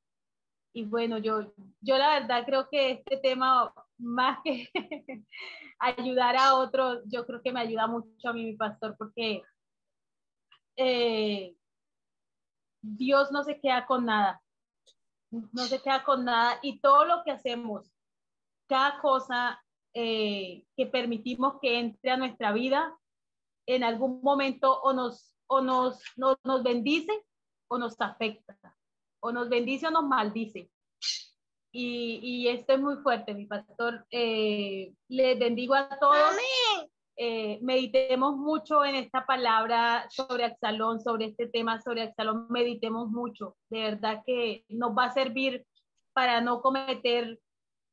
S4: bueno, yo la verdad creo que este tema, más que ayudar a otros, yo creo que me ayuda mucho a mí, mi pastor, porque Dios no se queda con nada, no se queda con nada y todo lo que hacemos, cada cosa que permitimos que entre a nuestra vida, en algún momento nos bendice o nos afecta, o nos bendice o nos maldice. Y esto es muy fuerte, mi pastor. Les bendigo a todos. Meditemos mucho en esta palabra sobre Absalón, sobre este tema sobre Absalón. Meditemos mucho. De verdad que nos va a servir para no cometer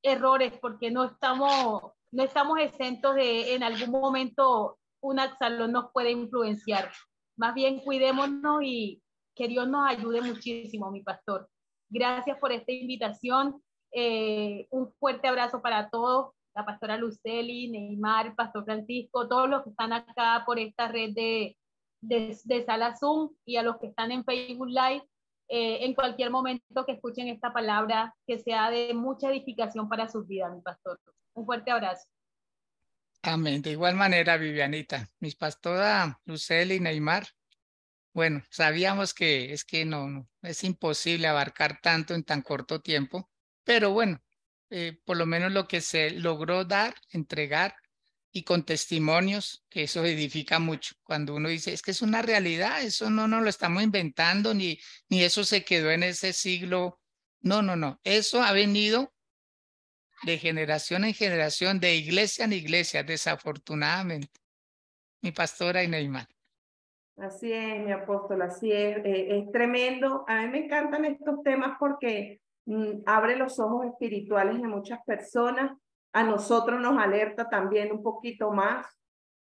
S4: errores, porque no estamos exentos de en algún momento un Absalón nos puede influenciar. Más bien cuidémonos y que Dios nos ayude muchísimo, mi pastor. Gracias por esta invitación. Un fuerte abrazo para todos, la pastora Luceli, Neymar, el pastor Francisco, todos los que están acá por esta red de Sala Zoom y a los que están en Facebook Live. En cualquier momento que escuchen esta palabra, que sea de mucha edificación para sus vidas, mi pastor. Un fuerte abrazo.
S1: Amén. De igual manera, Vivianita, mis pastora Luceli y Neymar. Bueno, sabíamos que es que no, es imposible abarcar tanto en tan corto tiempo, pero bueno, por lo menos lo que se logró dar, entregar y con testimonios, que eso edifica mucho. Cuando uno dice, es que es una realidad, eso no lo estamos inventando, ni eso se quedó en ese siglo. No, eso ha venido de generación en generación, de iglesia en iglesia, desafortunadamente. Mi pastora y Neymar.
S2: Así es, mi apóstol, así es tremendo. A mí me encantan estos temas porque abre los ojos espirituales de muchas personas, a nosotros nos alerta también un poquito más,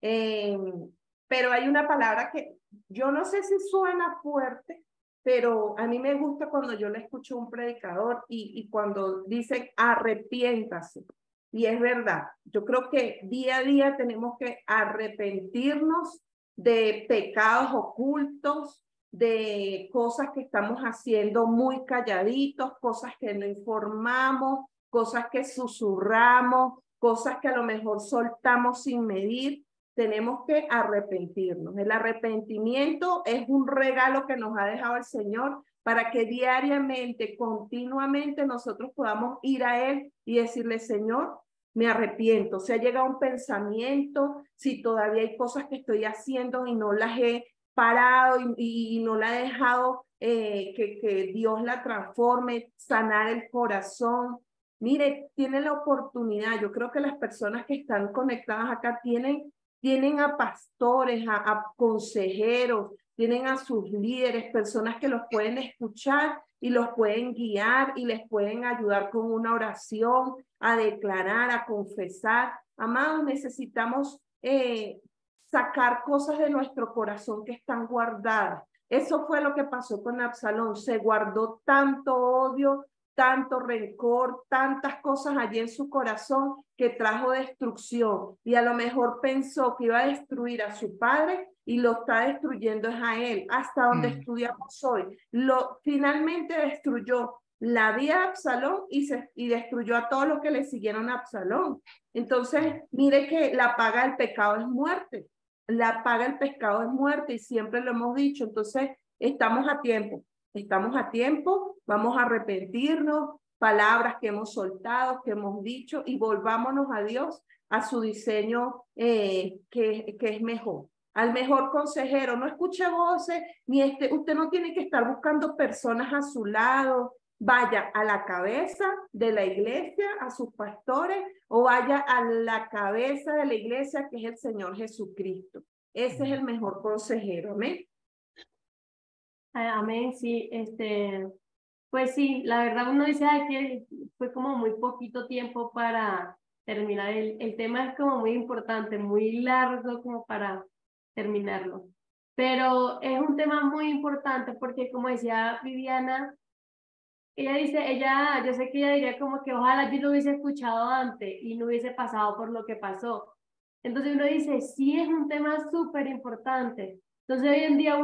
S2: pero hay una palabra que yo no sé si suena fuerte, pero a mí me gusta cuando yo le escucho a un predicador y cuando dicen arrepiéntase. Y es verdad, yo creo que día a día tenemos que arrepentirnos de pecados ocultos, de cosas que estamos haciendo muy calladitos, cosas que no informamos, cosas que susurramos, cosas que a lo mejor soltamos sin medir. Tenemos que arrepentirnos. El arrepentimiento es un regalo que nos ha dejado el Señor para que diariamente, continuamente nosotros podamos ir a Él y decirle, Señor, me arrepiento, si ha llegado un pensamiento, si todavía hay cosas que estoy haciendo y no las he parado y no la he dejado que Dios la transforme, sanar el corazón. Mire, tiene la oportunidad. Yo creo que las personas que están conectadas acá tienen a pastores, a consejeros, tienen a sus líderes, personas que los pueden escuchar y los pueden guiar y les pueden ayudar con una oración, a declarar, a confesar. Amados, necesitamos sacar cosas de nuestro corazón que están guardadas. Eso fue lo que pasó con Absalón. Se guardó tanto odio, tanto rencor, tantas cosas allí en su corazón que trajo destrucción. Y a lo mejor pensó que iba a destruir a su padre y lo está destruyendo es a él. Hasta donde estudiamos hoy. Finalmente destruyó la vida de Absalón y destruyó a todos los que le siguieron a Absalón. Entonces, mire que la paga del pecado es muerte. La paga del pecado es muerte y siempre lo hemos dicho. Entonces, estamos a tiempo, vamos a arrepentirnos, palabras que hemos soltado, que hemos dicho, y volvámonos a Dios, a su diseño que es mejor. Al mejor consejero, no escuche voces, usted no tiene que estar buscando personas a su lado. Vaya a la cabeza de la iglesia, a sus pastores, o vaya a la cabeza de la iglesia, que es el Señor Jesucristo. Ese es el mejor consejero, amén.
S3: Amén, sí, pues sí, la verdad uno dice que fue como muy poquito tiempo para terminar. El tema es como muy importante, muy largo como para terminarlo. Pero es un tema muy importante porque, como decía Viviana, yo sé que ella diría como que ojalá yo lo hubiese escuchado antes y no hubiese pasado por lo que pasó. Entonces uno dice, sí, es un tema súper importante. Entonces hoy en día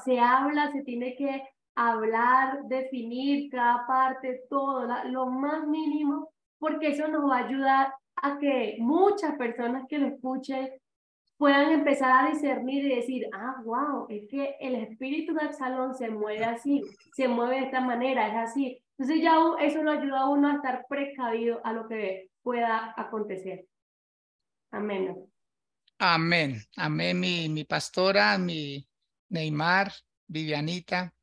S3: se habla, se tiene que hablar, definir cada parte, todo, lo más mínimo, porque eso nos va a ayudar a que muchas personas que lo escuchen puedan empezar a discernir y decir, wow, es que el espíritu de Absalón se mueve así, se mueve de esta manera, es así. Entonces ya eso lo ayuda a uno a estar precavido a lo que pueda acontecer. Amén.
S1: Amén. Amén, mi pastora, mi Neymar, Vivianita,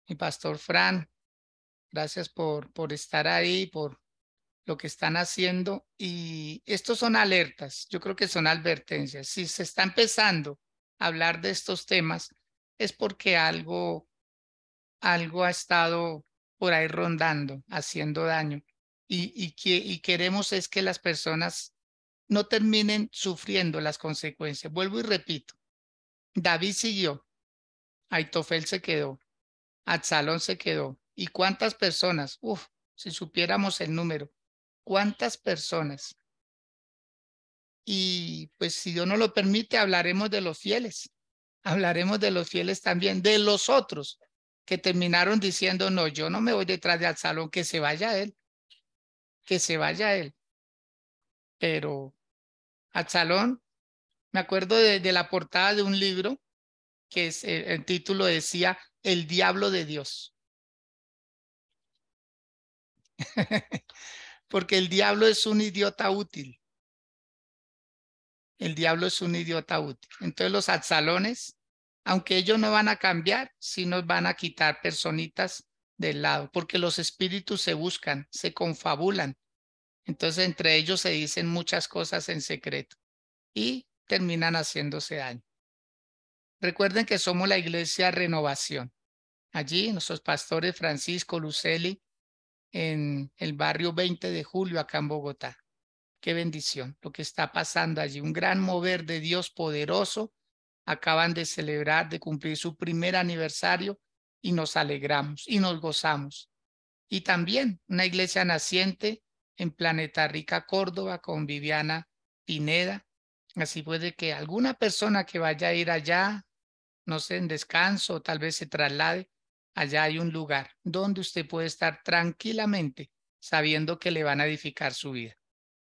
S1: mi pastor Fran. Gracias por estar ahí, por lo que están haciendo. Y estos son alertas, yo creo que son advertencias. Si se está empezando a hablar de estos temas, es porque algo ha estado por ahí rondando, haciendo daño. Y queremos es que las personas no terminen sufriendo las consecuencias. Vuelvo y repito, David siguió, Aitofel se quedó, Absalón se quedó. ¿Y cuántas personas? Si supiéramos el número, ¿cuántas personas? Y pues si Dios no lo permite, hablaremos de los fieles. Hablaremos de los fieles también, de los otros que terminaron diciendo, no, yo no me voy detrás de Absalón, que se vaya él, que se vaya él. Pero Absalón, me acuerdo de la portada de un libro que el título decía El diablo de Dios. Porque el diablo es un idiota útil. El diablo es un idiota útil. Entonces los Absalones, aunque ellos no van a cambiar, sí nos van a quitar personitas del lado, porque los espíritus se buscan, se confabulan. Entonces entre ellos se dicen muchas cosas en secreto y terminan haciéndose daño. Recuerden que somos la iglesia Renovación. Allí nuestros pastores Francisco Luceli en el barrio 20 de Julio acá en Bogotá. Qué bendición lo que está pasando allí. Un gran mover de Dios poderoso. Acaban de celebrar, de cumplir su primer aniversario y nos alegramos y nos gozamos. Y también una iglesia naciente en Planeta Rica, Córdoba, con Viviana Pineda. Así puede que alguna persona que vaya a ir allá, no sé, en descanso, tal vez se traslade, allá hay un lugar donde usted puede estar tranquilamente sabiendo que le van a edificar su vida.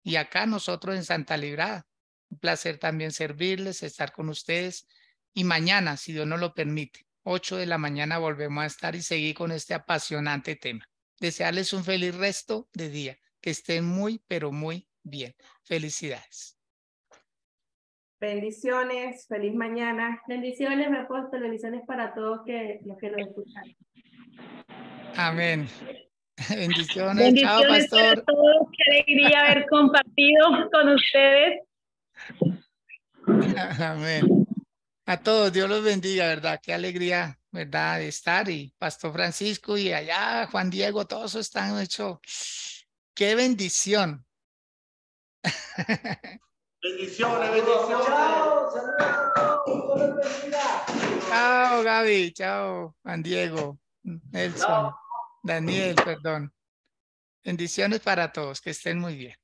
S1: Y acá nosotros en Santa Librada, un placer también servirles, estar con ustedes. Y mañana, si Dios nos lo permite, 8 de la mañana volvemos a estar y seguir con este apasionante tema. Desearles un feliz resto de día, que estén muy, pero muy bien. Felicidades.
S2: Bendiciones, feliz mañana.
S3: Bendiciones, mi apóstol, bendiciones para todos los que nos escuchan.
S1: Amén. Bendiciones.
S4: Bendiciones
S1: Chao, pastor.
S4: para todos. Qué alegría haber compartido con ustedes.
S1: Amén. A todos, Dios los bendiga, ¿verdad? Qué alegría, ¿verdad? De estar. Y Pastor Francisco y allá Juan Diego, todos están hechos. Qué bendición.
S5: Bendiciones, bendiciones.
S1: Chao, Gaby. Chao, Juan Diego. Nelson. Daniel, perdón. Bendiciones para todos. Que estén muy bien.